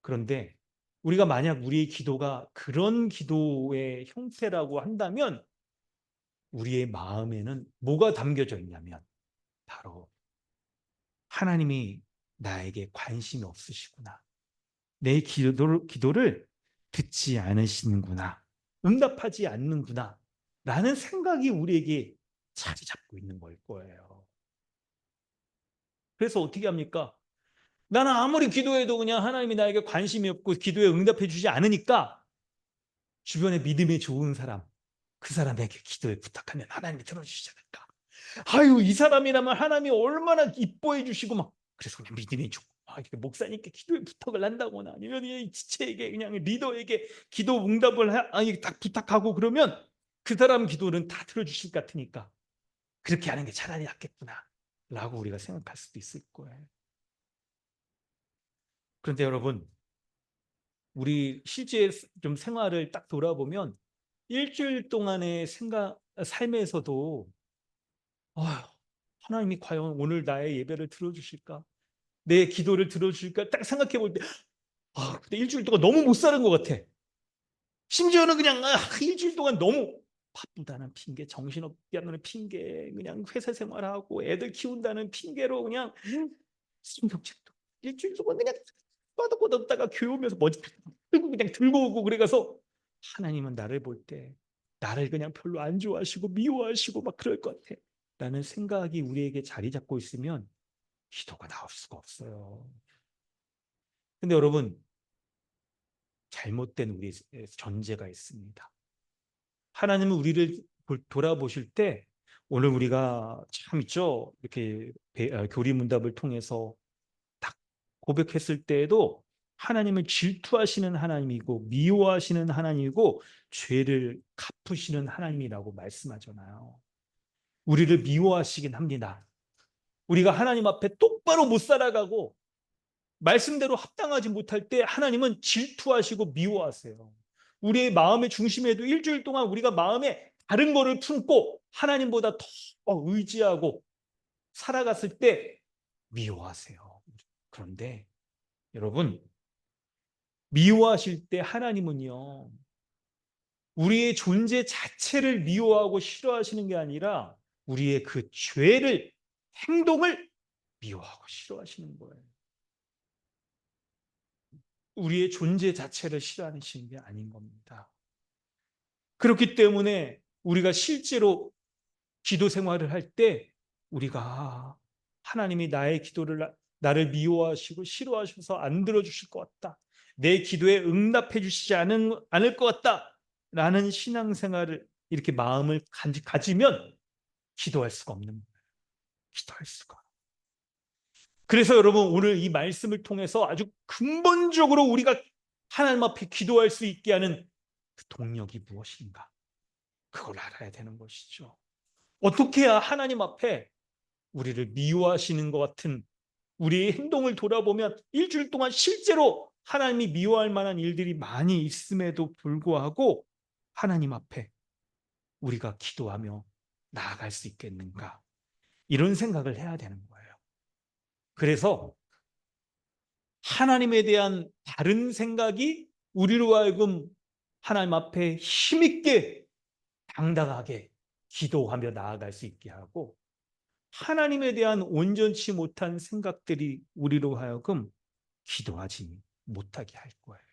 그런데 우리가 만약 우리의 기도가 그런 기도의 형태라고 한다면 우리의 마음에는 뭐가 담겨져 있냐면 바로 하나님이 나에게 관심이 없으시구나. 내 기도를 듣지 않으시는구나. 응답하지 않는구나. 라는 생각이 우리에게 자리 잡고 있는 걸 거예요. 그래서 어떻게 합니까? 나는 아무리 기도해도 그냥 하나님이 나에게 관심이 없고 기도에 응답해 주지 않으니까 주변에 믿음이 좋은 사람, 그 사람에게 기도에 부탁하면 하나님이 들어주시지 않을까. 아유, 이 사람이라면 하나님이 얼마나 이뻐해 주시고 막 그래서 그냥 믿음이 좋고 이렇게 목사님께 기도에 부탁을 한다거나 아니면 이 지체에게 그냥 리더에게 기도 응답을 딱 부탁하고 그러면 그 사람 기도는 다 들어주실 것 같으니까 그렇게 하는 게 차라리 낫겠구나 라고 우리가 생각할 수도 있을 거예요. 그런데 여러분, 우리 실제 좀 생활을 딱 돌아보면 일주일 동안의 삶에서도 아휴, 하나님이 과연 오늘 나의 예배를 들어주실까? 내 기도를 들어주실까? 딱 생각해 볼 때, 근데 일주일 동안 너무 못 사는 것 같아. 심지어는 그냥 일주일 동안 너무 바쁘다는 핑계, 정신없게 하는 핑계, 그냥 회사 생활하고 애들 키운다는 핑계로 그냥 성경책도 일주일 동안 그냥 빠덕빠덕다가 교회 오면서 머리 들고 그냥 들고 오고 그래가서 하나님은 나를 볼 때 나를 그냥 별로 안 좋아하시고 미워하시고 막 그럴 것 같아. 라는 생각이 우리에게 자리 잡고 있으면 기도가 나올 수가 없어요. 근데 여러분, 잘못된 우리 전제가 있습니다. 하나님은 우리를 돌아보실 때 오늘 우리가 참 있죠. 이렇게 교리문답을 통해서 딱 고백했을 때에도 하나님을 질투하시는 하나님이고 미워하시는 하나님이고 죄를 갚으시는 하나님이라고 말씀하잖아요. 우리를 미워하시긴 합니다. 우리가 하나님 앞에 똑바로 못 살아가고 말씀대로 합당하지 못할 때 하나님은 질투하시고 미워하세요. 우리의 마음의 중심에도 일주일 동안 우리가 마음에 다른 거를 품고 하나님보다 더 의지하고 살아갔을 때 미워하세요. 그런데 여러분, 미워하실 때 하나님은요, 우리의 존재 자체를 미워하고 싫어하시는 게 아니라 우리의 그 죄를, 행동을 미워하고 싫어하시는 거예요. 우리의 존재 자체를 싫어하시는 게 아닌 겁니다. 그렇기 때문에 우리가 실제로 기도 생활을 할 때 우리가 하나님이 나의 기도를 나를 미워하시고 싫어하셔서 안 들어주실 것 같다. 내 기도에 응답해 주시지 않을 것 같다. 라는 신앙생활을 이렇게 마음을 가지면 기도할 수가 없는 거예요. 기도할 수가. 그래서 여러분 오늘 이 말씀을 통해서 아주 근본적으로 우리가 하나님 앞에 기도할 수 있게 하는 그 동력이 무엇인가? 그걸 알아야 되는 것이죠. 어떻게 해야 하나님 앞에 우리를 미워하시는 것 같은 우리의 행동을 돌아보면 일주일 동안 실제로 하나님이 미워할 만한 일들이 많이 있음에도 불구하고 하나님 앞에 우리가 기도하며 나아갈 수 있겠는가? 이런 생각을 해야 되는 거예요. 그래서 하나님에 대한 다른 생각이 우리로 하여금 하나님 앞에 힘있게 당당하게 기도하며 나아갈 수 있게 하고 하나님에 대한 온전치 못한 생각들이 우리로 하여금 기도하지 못하게 할 거예요.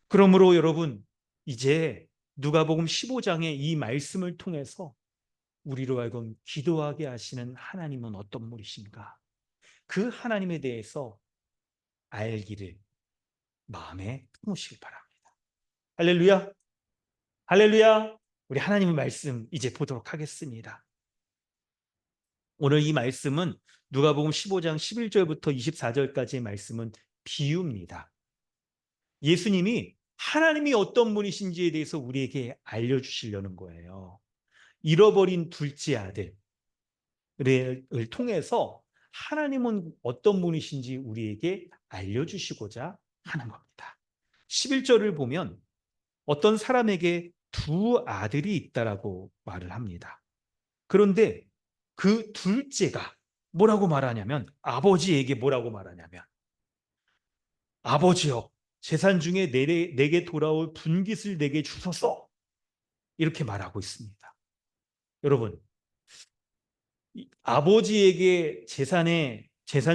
그러므로 여러분 이제 누가복음 15장의 이 말씀을 통해서 우리로 하여금 기도하게 하시는 하나님은 어떤 분이신가? 그 하나님에 대해서 알기를 마음에 품으시길 바랍니다. 할렐루야. 할렐루야. 우리 하나님의 말씀 이제 보도록 하겠습니다. 오늘 이 말씀은 누가복음 15장 11절부터 24절까지의 말씀은 비유입니다. 예수님이 하나님이 어떤 분이신지에 대해서 우리에게 알려주시려는 거예요. 잃어버린 둘째 아들을 통해서 하나님은 어떤 분이신지 우리에게 알려주시고자 하는 겁니다. 11절을 보면 어떤 사람에게 두 아들이 있다라고 말을 합니다. 그런데 그 둘째가 뭐라고 말하냐면, 아버지에게 뭐라고 말하냐면, 아버지여, 재산 중에 내게 돌아올 분깃을 내게 주소서, 이렇게 말하고 있습니다. 여러분, 아버지에게 재산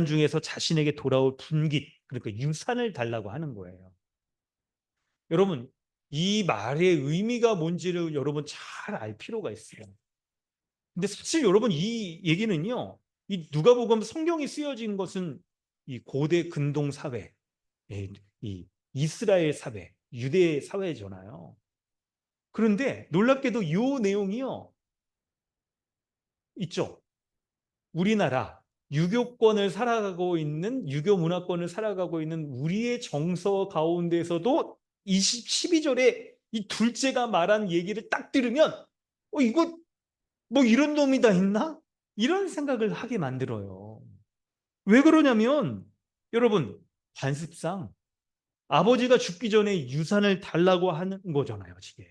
중에서 자신에게 돌아올 분깃, 그러니까 유산을 달라고 하는 거예요. 여러분, 이 말의 의미가 뭔지를 여러분 잘 알 필요가 있어요. 근데 사실 여러분, 이 얘기는요, 이 누가복음 성경이 쓰여진 것은 이 고대 근동 사회, 이 이스라엘 사회, 유대 사회잖아요. 그런데 놀랍게도 이 내용이요, 있죠. 우리나라 유교권을 살아가고 있는, 유교 문화권을 살아가고 있는 우리의 정서 가운데서도 12절에 이 둘째가 말한 얘기를 딱 들으면, 이거 뭐 이런 놈이 다 있나? 이런 생각을 하게 만들어요. 왜 그러냐면, 여러분, 관습상 아버지가 죽기 전에 유산을 달라고 하는 거잖아요, 지금.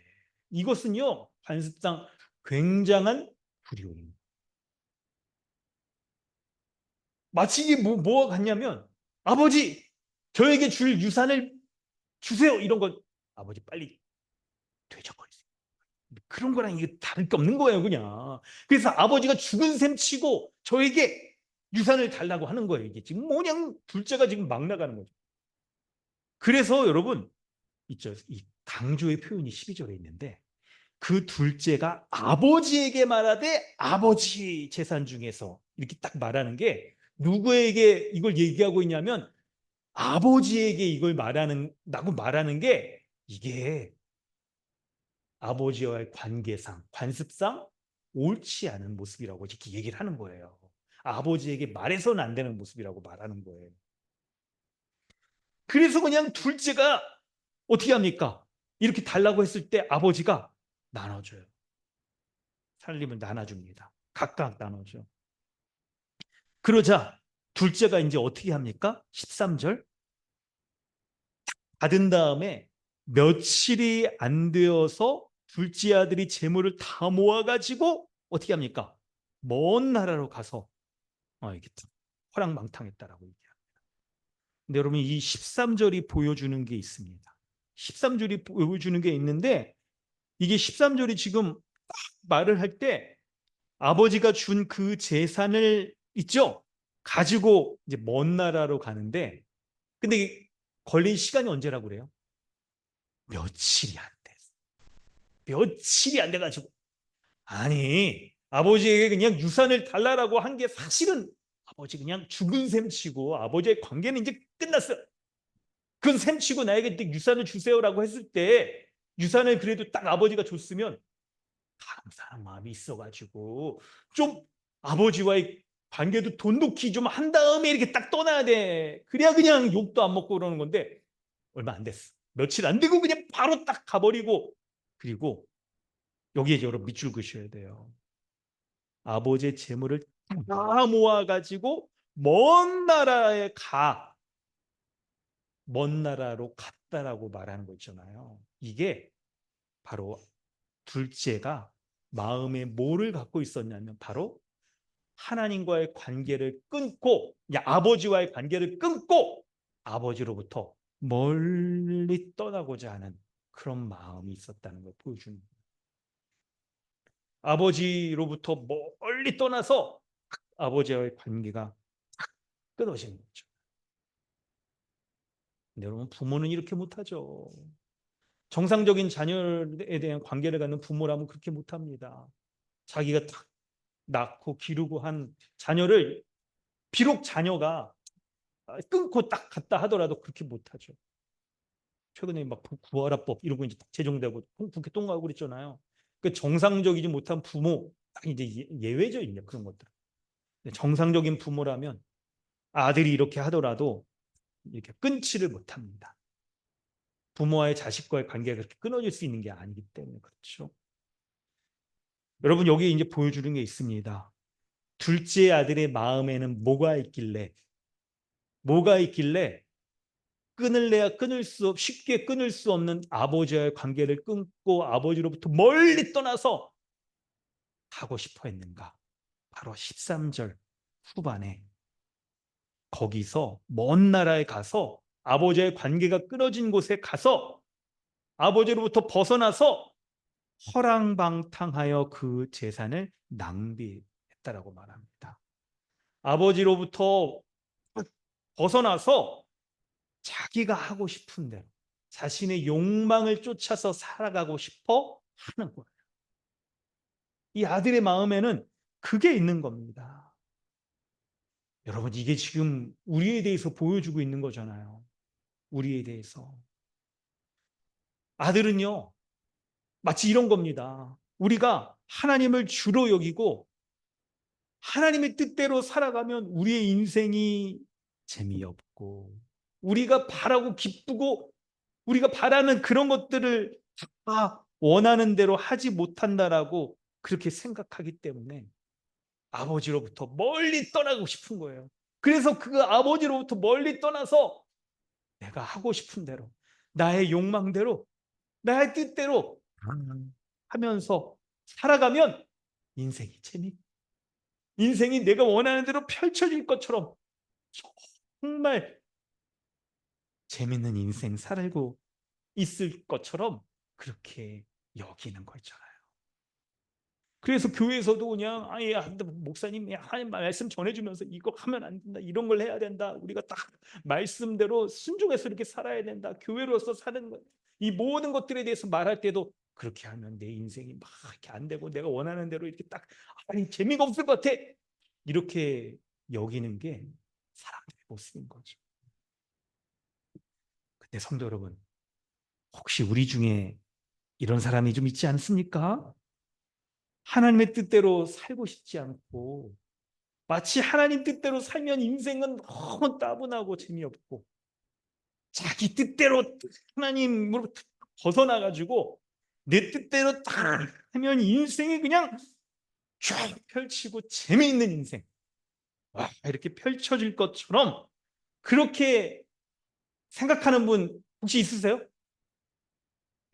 이것은요, 관습상 굉장한 불효입니다. 마치 이게 뭐가 같냐면, 아버지, 저에게 줄 유산을 주세요. 이런 거, 아버지 빨리 되져버리세요. 그런 거랑 이게 다를 게 없는 거예요, 그냥. 그래서 아버지가 죽은 셈 치고 저에게 유산을 달라고 하는 거예요. 이게 지금 뭐냐, 둘째가 지금 막 나가는 거죠. 그래서 여러분, 있죠. 이 강조의 표현이 12절에 있는데, 그 둘째가 아버지에게 말하되 아버지 재산 중에서, 이렇게 딱 말하는 게 누구에게 이걸 얘기하고 있냐면, 아버지에게 이걸 말하는 게, 이게 아버지와의 관계상, 관습상 옳지 않은 모습이라고 이렇게 얘기를 하는 거예요. 아버지에게 말해서는 안 되는 모습이라고 말하는 거예요. 그래서 그냥 둘째가 어떻게 합니까? 이렇게 달라고 했을 때 아버지가 나눠줘요. 살림을 나눠줍니다. 각각 나눠줘. 그러자 둘째가 이제 어떻게 합니까? 13절. 받은 다음에 며칠이 안 되어서 둘째 아들이 재물을 다 모아가지고 어떻게 합니까? 먼 나라로 가서 이렇게 허랑방탕했다라고 얘기합니다. 근데 여러분, 이 13절이 보여주는 게 있습니다. 13절이 보여주는 게 있는데, 이게 13절이 지금 딱 말을 할 때 아버지가 준 그 재산을 있죠? 가지고 이제 먼 나라로 가는데, 근데 걸린 시간이 언제라고 그래요? 며칠이 안 돼. 며칠이 안 돼가지고. 아니, 아버지에게 그냥 유산을 달라라고 한 게 사실은 아버지 그냥 죽은 셈 치고 아버지의 관계는 이제 끝났어. 그건 셈 치고 나에게 유산을 주세요라고 했을 때, 유산을 그래도 딱 아버지가 줬으면 감사한 마음이 있어가지고 좀 아버지와의 관계도 돈독히 좀 한 다음에 이렇게 딱 떠나야 돼. 그래야 그냥 욕도 안 먹고 그러는 건데, 얼마 안 됐어. 며칠 안 되고 그냥 바로 딱 가버리고. 그리고 여기에 여러분 밑줄 그으셔야 돼요. 아버지의 재물을 다 모아가지고 먼 나라로 갔다라고 말하는 거 있잖아요. 이게 바로 둘째가 마음에 뭐를 갖고 있었냐면, 바로 하나님과의 관계를 끊고, 아버지와의 관계를 끊고 아버지로부터 멀리 떠나고자 하는 그런 마음이 있었다는 걸 보여주는 거예요. 아버지로부터 멀리 떠나서 아버지와의 관계가 끊어지는 거죠. 근데 여러분, 부모는 이렇게 못하죠. 정상적인 자녀에 대한 관계를 갖는 부모라면 그렇게 못합니다. 자기가 딱 낳고 기르고 한 자녀를, 비록 자녀가 끊고 딱 갔다 하더라도 그렇게 못하죠. 최근에 막 구하라법 이런 거 이제 딱 제정되고 국회 통과하고 그랬잖아요. 그 정상적이지 못한 부모, 딱 이제 예외죠, 이제 그런 것들. 정상적인 부모라면 아들이 이렇게 하더라도 이렇게 끊지를 못합니다. 부모와의 자식과의 관계가 그렇게 끊어질 수 있는 게 아니기 때문에 그렇죠. 여러분 여기 이제 보여주는 게 있습니다. 둘째 아들의 마음에는 뭐가 있길래 끊을래야 쉽게 끊을 수 없는 아버지와의 관계를 끊고 아버지로부터 멀리 떠나서 가고 싶어 했는가? 바로 13절 후반에 거기서 먼 나라에 가서 아버지의 관계가 끊어진 곳에 가서 아버지로부터 벗어나서 허랑방탕하여 그 재산을 낭비했다라고 말합니다. 아버지로부터 벗어나서 자기가 하고 싶은 대로 자신의 욕망을 쫓아서 살아가고 싶어 하는 거예요. 이 아들의 마음에는 그게 있는 겁니다. 여러분 이게 지금 우리에 대해서 보여주고 있는 거잖아요. 우리에 대해서. 아들은요. 마치 이런 겁니다. 우리가 하나님을 주로 여기고 하나님의 뜻대로 살아가면 우리의 인생이 재미없고 우리가 바라고 기쁘고 우리가 바라는 그런 것들을 다 원하는 대로 하지 못한다라고 그렇게 생각하기 때문에 아버지로부터 멀리 떠나고 싶은 거예요. 그래서 그 아버지로부터 멀리 떠나서 내가 하고 싶은 대로 나의 욕망대로 나의 뜻대로 하면서 살아가면 인생이 인생이 내가 원하는 대로 펼쳐질 것처럼 정말 재밌는 인생 살고 있을 것처럼 그렇게 여기는 거 있잖아요. 그래서 교회에서도 그냥 아예 목사님이 하나님 말씀 전해주면서 이거 하면 안 된다, 이런 걸 해야 된다, 우리가 딱 말씀대로 순종해서 이렇게 살아야 된다, 교회로서 사는 것, 이 모든 것들에 대해서 말할 때도 그렇게 하면 내 인생이 막 이렇게 안 되고 내가 원하는 대로 이렇게 딱 재미가 없을 것 같아, 이렇게 여기는 게 사람들의 모습인 거죠. 근데 성도 여러분, 혹시 우리 중에 이런 사람이 좀 있지 않습니까? 하나님의 뜻대로 살고 싶지 않고 마치 하나님 뜻대로 살면 인생은 너무 따분하고 재미없고 자기 뜻대로 하나님으로부터 벗어나가지고 내 뜻대로 딱 하면 인생이 그냥 쭉 펼치고 재미있는 인생 이렇게 펼쳐질 것처럼 그렇게 생각하는 분 혹시 있으세요?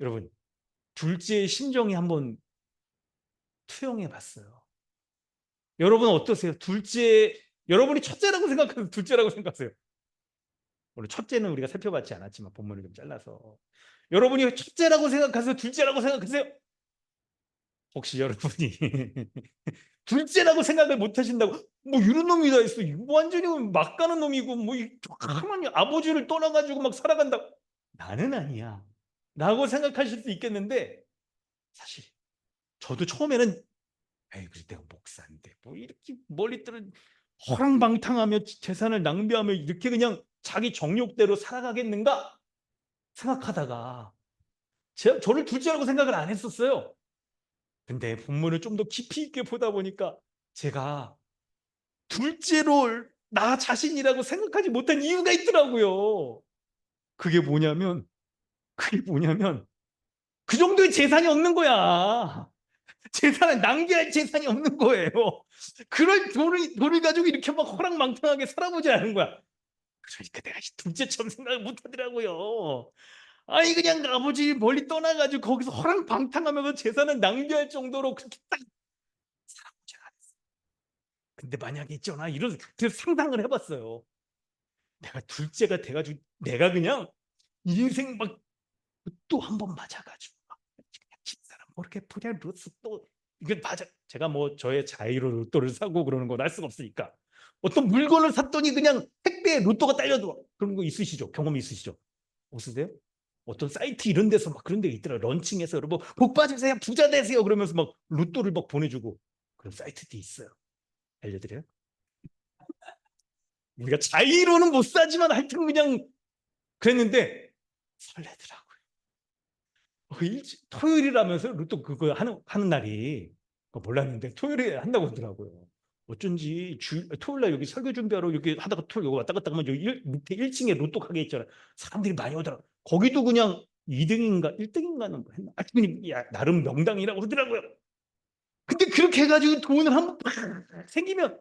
여러분 둘째의 심정이 한번 투영해 봤어요. 여러분 어떠세요? 여러분이 첫째라고 생각하세요? 둘째라고 생각하세요? 물론 첫째는 우리가 살펴봤지 않았지만 본문을 좀 잘라서 여러분이 첫째라고 생각하세요? 둘째라고 생각하세요? 혹시 여러분이 둘째라고 생각을 못 하신다고 뭐 이런 놈이 다 있어, 완전히 막 가는 놈이고 뭐 가만히 아버지를 떠나가지고 막 살아간다, 나는 아니야 라고 생각하실 수 있겠는데 사실 저도 처음에는 에이 그래 내가 목사인데 뭐 이렇게 멀리 떨어 허랑방탕하며 재산을 낭비하며 이렇게 그냥 자기 정욕대로 살아가겠는가 생각하다가 저를 둘째라고 생각을 안 했었어요. 근데 본문을 좀 더 깊이 있게 보다 보니까 제가 둘째로 나 자신이라고 생각하지 못한 이유가 있더라고요. 그게 뭐냐면 그 정도의 재산이 없는 거야. 재산을 낭비할 재산이 없는 거예요. 그럴 돈을 가지고 이렇게 막 호랑망탕하게 살아보지 않은 거야. 그러니까 내가 둘째처럼 생각을 못 하더라고요. 아니 그냥 아버지 멀리 떠나가지고 거기서 호랑방탕하면서 재산을 낭비할 정도로 그렇게 딱 살아보지 않았어. 근데 만약에 있잖아 이런 그래서 상상을 해봤어요. 내가 둘째가 돼가지고 내가 그냥 인생 막 또 한 번 맞아가지고 집사람 모르게 그냥 로또 또 이게 맞아. 제가 뭐 저의 자의로 로또를 사고 그러는 건 알 수가 없으니까 어떤 물건을 샀더니 그냥 택배에 로또가 딸려들어 그런 거 있으시죠? 경험이 있으시죠? 없으세요? 어떤 사이트 이런 데서 막 그런 데 있더라. 런칭해서 여러분 복 받으세요, 부자 되세요 그러면서 막 로또를 막 보내주고 그런 사이트도 있어요. 알려드려요? 우리가 자의로는 못 사지만 하여튼 그냥 그랬는데 설레더라고요. 토요일이라면서 로또 그거 하는 날이 몰랐는데 토요일에 한다고 하더라고요. 어쩐지 토요일 날 여기 설교 준비하러 여기 하다가 토요일 여기 왔다 갔다 하면 여기 밑에 1층에 로또 가게 있잖아요. 사람들이 많이 오더라고. 거기도 그냥 2등인가 1등인가는 뭐 했나? 하여튼 야, 나름 명당이라고 하더라고요. 근데 그렇게 해가지고 돈을 한번 생기면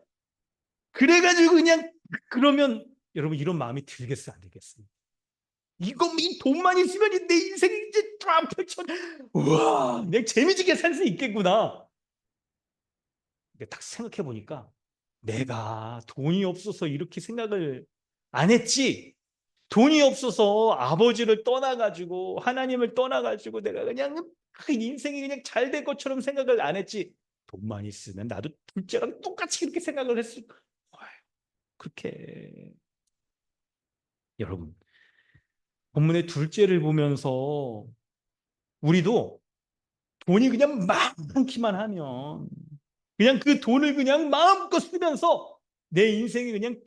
그래가지고 그냥 그러면 여러분 이런 마음이 들겠어요, 안 들겠어요? 이거 이 돈만 있으면 내 인생이 이제 쫙 펼쳐, 우와, 내가 재미지게 살 수 있겠구나. 근데 딱 생각해 보니까 내가 돈이 없어서 이렇게 생각을 안 했지. 돈이 없어서 아버지를 떠나가지고 하나님을 떠나가지고 내가 그냥 그 인생이 그냥 잘 될 것처럼 생각을 안 했지. 돈만 있으면 나도 둘째랑 똑같이 이렇게 생각을 했을 거예요. 그렇게 여러분 본문의 둘째를 보면서 우리도 돈이 그냥 많기만 하면 그냥 그 돈을 그냥 마음껏 쓰면서 내 인생이 그냥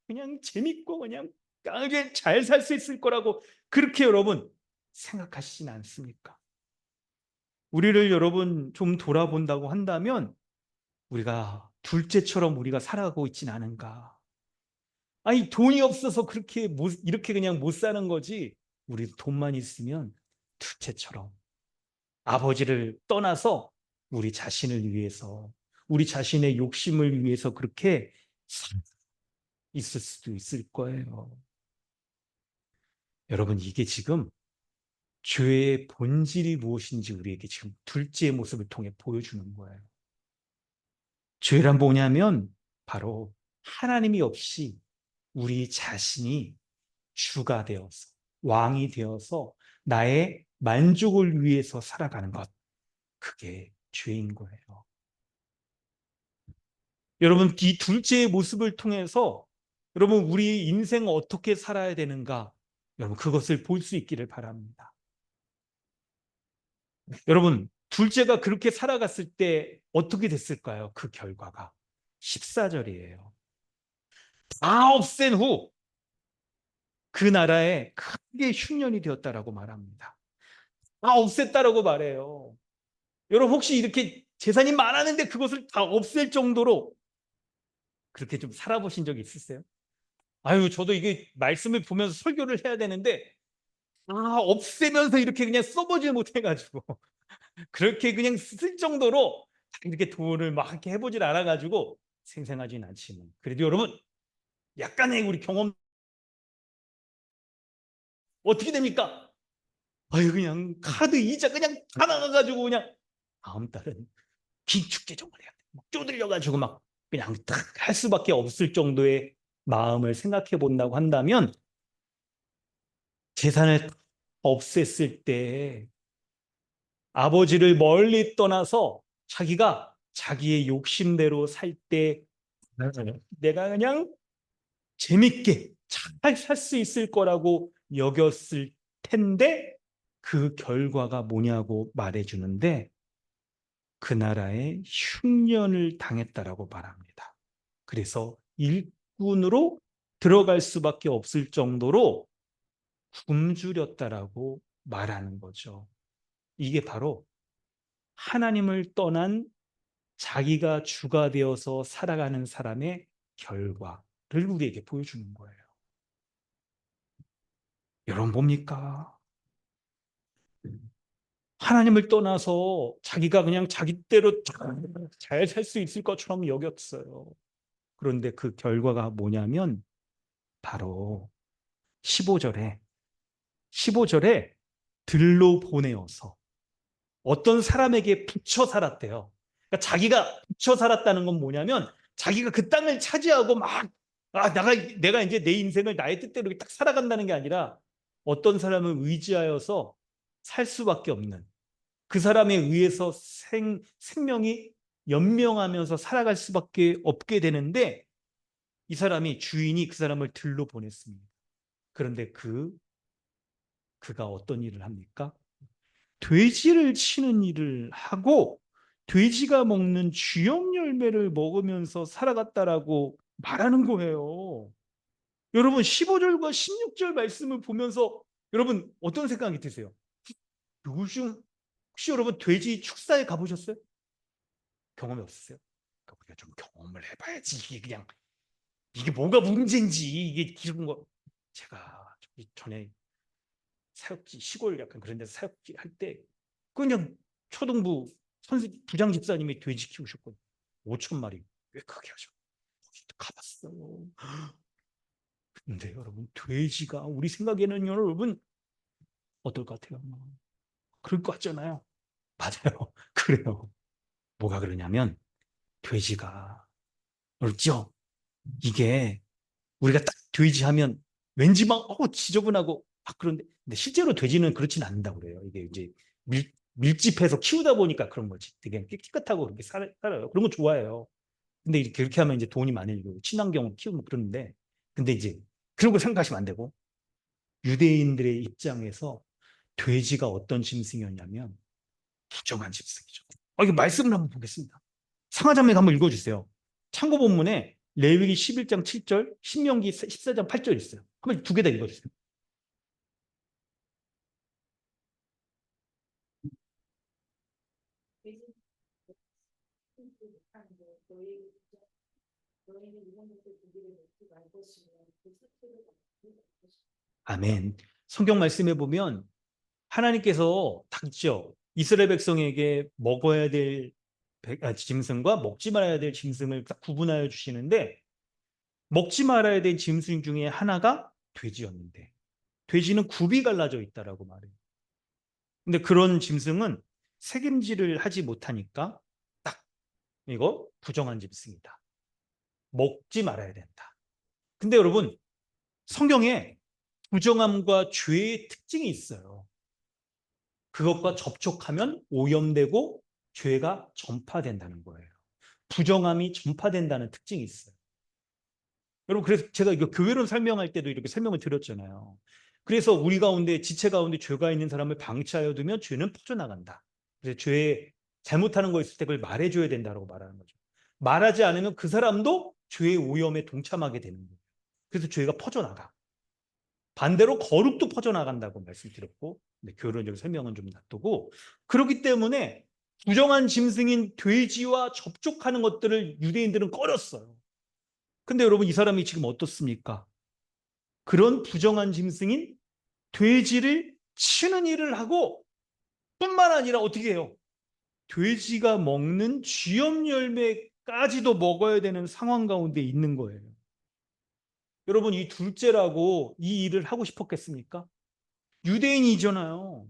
그냥 재밌고 그냥 잘 살 수 있을 거라고 그렇게 여러분 생각하시진 않습니까? 우리를 여러분 좀 돌아본다고 한다면 우리가 둘째처럼 우리가 살아가고 있진 않은가? 아니 돈이 없어서 그렇게 이렇게 그냥 못 사는 거지. 우리 돈만 있으면 둘째처럼 아버지를 떠나서 우리 자신을 위해서 우리 자신의 욕심을 위해서 그렇게 있을 수도 있을 거예요. 여러분 이게 지금 죄의 본질이 무엇인지 우리에게 지금 둘째의 모습을 통해 보여주는 거예요. 죄란 뭐냐면 바로 하나님이 없이 우리 자신이 주가 되어서 왕이 되어서 나의 만족을 위해서 살아가는 것. 그게 죄인 거예요. 여러분 이 둘째의 모습을 통해서 여러분 우리 인생 어떻게 살아야 되는가 여러분 그것을 볼 수 있기를 바랍니다. 여러분 둘째가 그렇게 살아갔을 때 어떻게 됐을까요? 그 결과가 14절이에요. 다 없앤 후 그 나라에 크게 흉년이 되었다라고 말합니다. 다 없앴다라고 말해요. 여러분 혹시 이렇게 재산이 많았는데 그것을 다 없앨 정도로 그렇게 좀 살아보신 적이 있으세요? 아유 저도 이게 말씀을 보면서 설교를 해야 되는데 없애면서 이렇게 그냥 써보지 못해가지고 그렇게 그냥 쓸 정도로 이렇게 돈을 막 이렇게 해보질 않아가지고 생생하진 않지만 그래도 여러분 약간의 우리 경험 어떻게 됩니까? 아유 그냥 카드 이자 그냥 다 나가가지고 그냥 다음 달은 긴축재정을 해야 돼. 막 쪼들려가지고 막 그냥 딱 할 수밖에 없을 정도의 마음을 생각해 본다고 한다면 재산을 없앴을 때 아버지를 멀리 떠나서 자기가 자기의 욕심대로 살 때 내가 그냥 재밌게 잘 살 수 있을 거라고 여겼을 텐데 그 결과가 뭐냐고 말해주는데 그 나라에 흉년을 당했다라고 말합니다. 그래서 일꾼으로 들어갈 수밖에 없을 정도로 굶주렸다라고 말하는 거죠. 이게 바로 하나님을 떠난 자기가 주가 되어서 살아가는 사람의 결과를 우리에게 보여주는 거예요. 여러분 봅니까? 하나님을 떠나서 자기가 그냥 자기대로 잘 살 수 있을 것처럼 여겼어요. 그런데 그 결과가 뭐냐면 바로 15절에 15절에 들로 보내어서 어떤 사람에게 붙여 살았대요. 그러니까 자기가 붙여 살았다는 건 뭐냐면 자기가 그 땅을 차지하고 막 내가 이제 내 인생을 나의 뜻대로 딱 살아간다는 게 아니라 어떤 사람을 의지하여서 살 수밖에 없는 그 사람에 의해서 생명이 연명하면서 살아갈 수밖에 없게 되는데 이 사람이 주인이 그 사람을 들로 보냈습니다. 그런데 그가 어떤 일을 합니까? 돼지를 치는 일을 하고 돼지가 먹는 쥐염 열매를 먹으면서 살아갔다라고 말하는 거예요. 여러분 15절과 16절 말씀을 보면서 여러분 어떤 생각이 드세요? 요즘 혹시 여러분 돼지 축사에 가보셨어요? 경험이 없으세요? 그러니까 우리가 좀 경험을 해봐야지 이게 뭐가 문제인지 이게 기른 거 제가 전에 사역지 시골 약간 그런 데서 사역지 할 때 그냥 초등부 부장 집사님이 돼지 키우셨거든요. 5천 마리 꽤 크게 하죠. 거기 가봤어요. 근데 여러분 돼지가 우리 생각에는 여러분 어떨 것 같아요? 그럴 것 같잖아요. 맞아요. 그래요. 뭐가 그러냐면 돼지가 그렇죠. 이게 우리가 딱 돼지 하면 왠지 막 지저분하고 막 그런데 근데 실제로 돼지는 그렇지는 않는다고 그래요. 이게 이제 밀집해서 키우다 보니까 그런 거지. 되게 깨끗하고 그렇게 살아요. 그런 거 좋아해요. 근데 이렇게 그렇게 하면 이제 돈이 많이 들고 친환경 키우고 그러는데 근데 이제 그런 거 생각하시면 안 되고 유대인들의 입장에서 돼지가 어떤 짐승이었냐면 부정한 짐승이죠. 이거 말씀을 한번 보겠습니다. 상하자매가 한번 읽어주세요. 참고 본문에 레위기 11장 7절, 신명기 14장 8절 있어요. 한번 두 개 다 읽어주세요. 아멘. 성경 말씀에 보면 하나님께서 닥쳐 이스라엘 백성에게 먹어야 될 짐승과 먹지 말아야 될 짐승을 딱 구분하여 주시는데 먹지 말아야 될 짐승 중에 하나가 돼지였는데 돼지는 굽이 갈라져 있다라고 말해요. 근데 그런 짐승은 책임질을 하지 못하니까 딱 이거 부정한 짐승이다. 먹지 말아야 된다. 근데 여러분 성경에 부정함과 죄의 특징이 있어요. 그것과 접촉하면 오염되고 죄가 전파된다는 거예요. 부정함이 전파된다는 특징이 있어요. 여러분 그래서 제가 이거 교회론 설명할 때도 이렇게 설명을 드렸잖아요. 그래서 우리 가운데 지체 가운데 죄가 있는 사람을 방치하여 두면 죄는 퍼져나간다. 그래서 죄 잘못하는 거 있을 때 그걸 말해줘야 된다고 말하는 거죠. 말하지 않으면 그 사람도 죄의 오염에 동참하게 되는 거예요. 그래서 죄가 퍼져나가. 반대로 거룩도 퍼져나간다고 말씀드렸고 교회론적 설명은 좀 놔두고 그렇기 때문에 부정한 짐승인 돼지와 접촉하는 것들을 유대인들은 꺼렸어요. 근데 여러분 이 사람이 지금 어떻습니까? 그런 부정한 짐승인 돼지를 치는 일을 하고 뿐만 아니라 어떻게 해요? 돼지가 먹는 쥐염 열매까지도 먹어야 되는 상황 가운데 있는 거예요. 여러분 이 둘째라고 이 일을 하고 싶었겠습니까? 유대인이잖아요.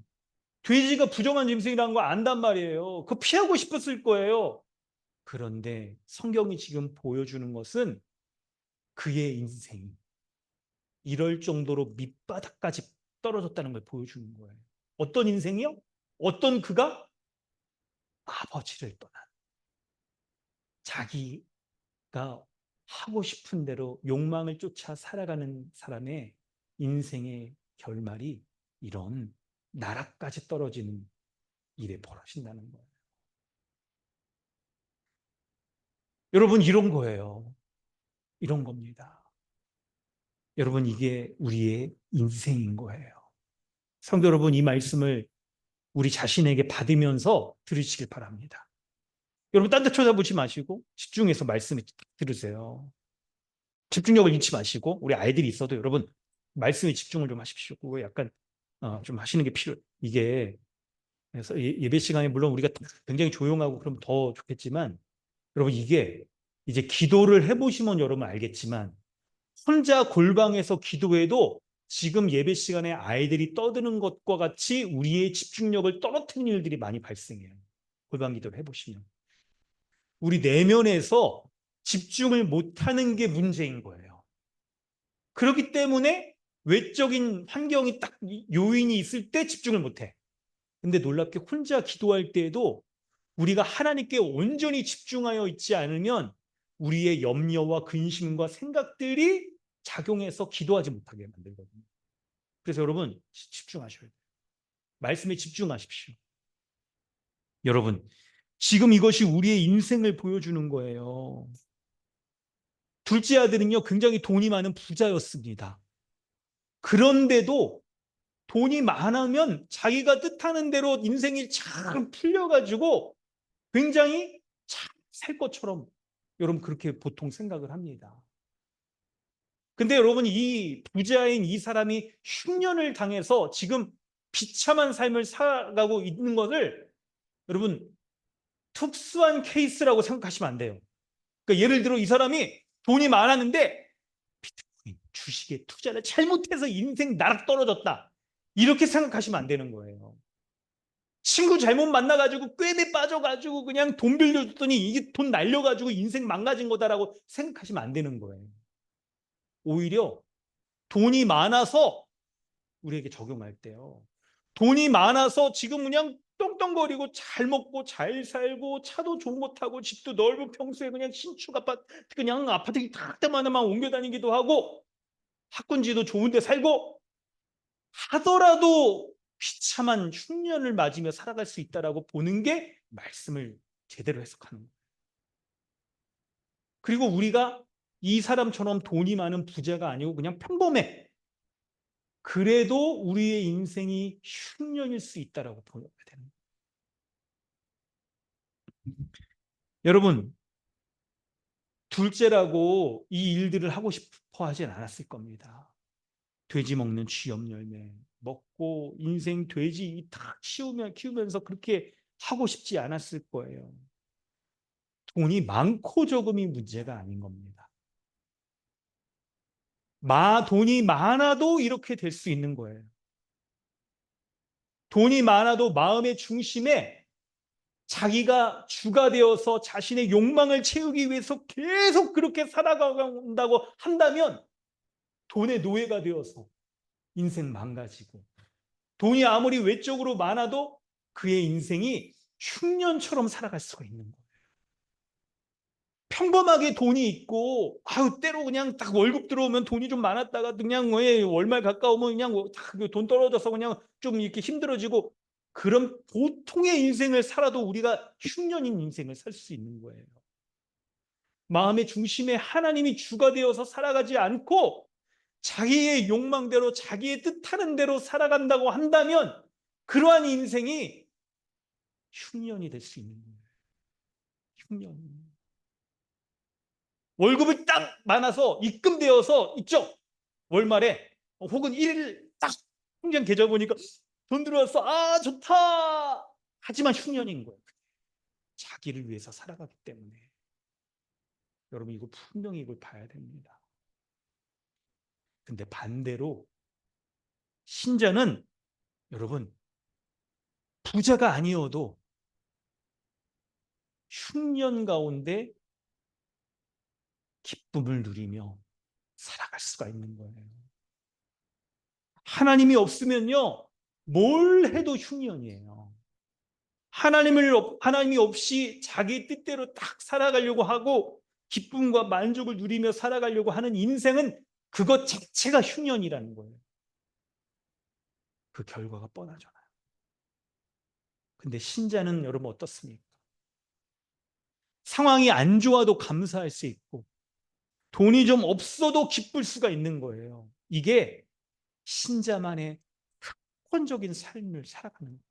돼지가 부정한 짐승이라는 거 안단 말이에요. 그거 피하고 싶었을 거예요. 그런데 성경이 지금 보여주는 것은 그의 인생이 이럴 정도로 밑바닥까지 떨어졌다는 걸 보여주는 거예요. 어떤 인생이요? 어떤 그가 아버지를 떠난 자기가 하고 싶은 대로 욕망을 쫓아 살아가는 사람의 인생의 결말이 이런 나락까지 떨어지는 일에 벌어진다는 거예요. 여러분 이런 거예요. 이런 겁니다. 여러분 이게 우리의 인생인 거예요. 성도 여러분 이 말씀을 우리 자신에게 받으면서 들으시길 바랍니다. 여러분 딴 데 쳐다보지 마시고 집중해서 말씀을 들으세요. 집중력을 잃지 마시고 우리 아이들이 있어도 여러분 말씀에 집중을 좀 하십시오. 그거 약간 좀 하시는 게 필요해요. 이게 그래서 예배 시간에 물론 우리가 굉장히 조용하고 그러면 더 좋겠지만 여러분 이게 이제 기도를 해보시면 여러분 알겠지만 혼자 골방에서 기도해도 지금 예배 시간에 아이들이 떠드는 것과 같이 우리의 집중력을 떨어뜨리는 일들이 많이 발생해요. 골방 기도를 해보시면. 우리 내면에서 집중을 못하는 게 문제인 거예요. 그렇기 때문에 외적인 환경이 딱 요인이 있을 때 집중을 못해. 근데 놀랍게 혼자 기도할 때에도 우리가 하나님께 온전히 집중하여 있지 않으면 우리의 염려와 근심과 생각들이 작용해서 기도하지 못하게 만들거든요. 그래서 여러분 집중하셔야 돼요. 말씀에 집중하십시오. 여러분 지금 이것이 우리의 인생을 보여주는 거예요. 둘째 아들은요 굉장히 돈이 많은 부자였습니다. 그런데도 돈이 많으면 자기가 뜻하는 대로 인생이 잘 풀려가지고 굉장히 잘 살 것처럼 여러분 그렇게 보통 생각을 합니다. 근데 여러분, 이 부자인 이 사람이 흉년을 당해서 지금 비참한 삶을 살아가고 있는 것을 여러분 특수한 케이스라고 생각하시면 안 돼요. 그러니까 예를 들어 이 사람이 돈이 많았는데 비트코인 주식에 투자를 잘못해서 인생 나락 떨어졌다, 이렇게 생각하시면 안 되는 거예요. 친구 잘못 만나가지고 꾀에 빠져가지고 그냥 돈 빌려줬더니 이게 돈 날려가지고 인생 망가진 거다라고 생각하시면 안 되는 거예요. 오히려 돈이 많아서 우리에게 적용할 때요, 돈이 많아서 지금 그냥 떵떵거리고 잘 먹고 잘 살고 차도 좋은 거 타고 집도 넓은 평수에 그냥 신축 아파트, 그냥 아파트 딱 때마다만 옮겨 다니기도 하고 학군지도 좋은 데 살고 하더라도 비참한 흉년을 맞으며 살아갈 수 있다라고 보는 게 말씀을 제대로 해석하는 거예요. 그리고 우리가 이 사람처럼 돈이 많은 부자가 아니고 그냥 평범해, 그래도 우리의 인생이 흉년일 수 있다라고 보여야 되는 거예요. 여러분, 둘째라고 이 일들을 하고 싶어 하진 않았을 겁니다. 돼지 먹는 쥐염 열매 먹고 인생 돼지 다 키우면서 그렇게 하고 싶지 않았을 거예요. 돈이 많고 적음이 문제가 아닌 겁니다. 돈이 많아도 이렇게 될 수 있는 거예요. 돈이 많아도 마음의 중심에 자기가 주가 되어서 자신의 욕망을 채우기 위해서 계속 그렇게 살아간다고 한다면 돈의 노예가 되어서 인생 망가지고, 돈이 아무리 외적으로 많아도 그의 인생이 흉년처럼 살아갈 수가 있는 거예요. 평범하게 돈이 있고 때로 그냥 딱 월급 들어오면 돈이 좀 많았다가 그냥 월말 가까우면 그냥 돈 떨어져서 그냥 좀 이렇게 힘들어지고, 그런 보통의 인생을 살아도 우리가 흉년인 인생을 살 수 있는 거예요. 마음의 중심에 하나님이 주가 되어서 살아가지 않고 자기의 욕망대로 자기의 뜻하는 대로 살아간다고 한다면 그러한 인생이 흉년이 될 수 있는 거예요. 흉년. 월급을 딱 많아서 입금되어서 있죠. 월말에 혹은 1일 딱 통장 계좌 보니까 돈 들어왔어. 아, 좋다. 하지만 흉년인 거예요. 자기를 위해서 살아가기 때문에. 여러분, 이거 분명히 이걸 봐야 됩니다. 근데 반대로 신자는 여러분 부자가 아니어도 흉년 가운데 기쁨을 누리며 살아갈 수가 있는 거예요. 하나님이 없으면요, 뭘 해도 흉년이에요. 하나님이 없이 자기 뜻대로 딱 살아가려고 하고 기쁨과 만족을 누리며 살아가려고 하는 인생은 그것 자체가 흉년이라는 거예요. 그 결과가 뻔하잖아요. 근데 신자는 여러분 어떻습니까? 상황이 안 좋아도 감사할 수 있고 돈이 좀 없어도 기쁠 수가 있는 거예요. 이게 신자만의 객관적인 삶을 살아가는 거예요.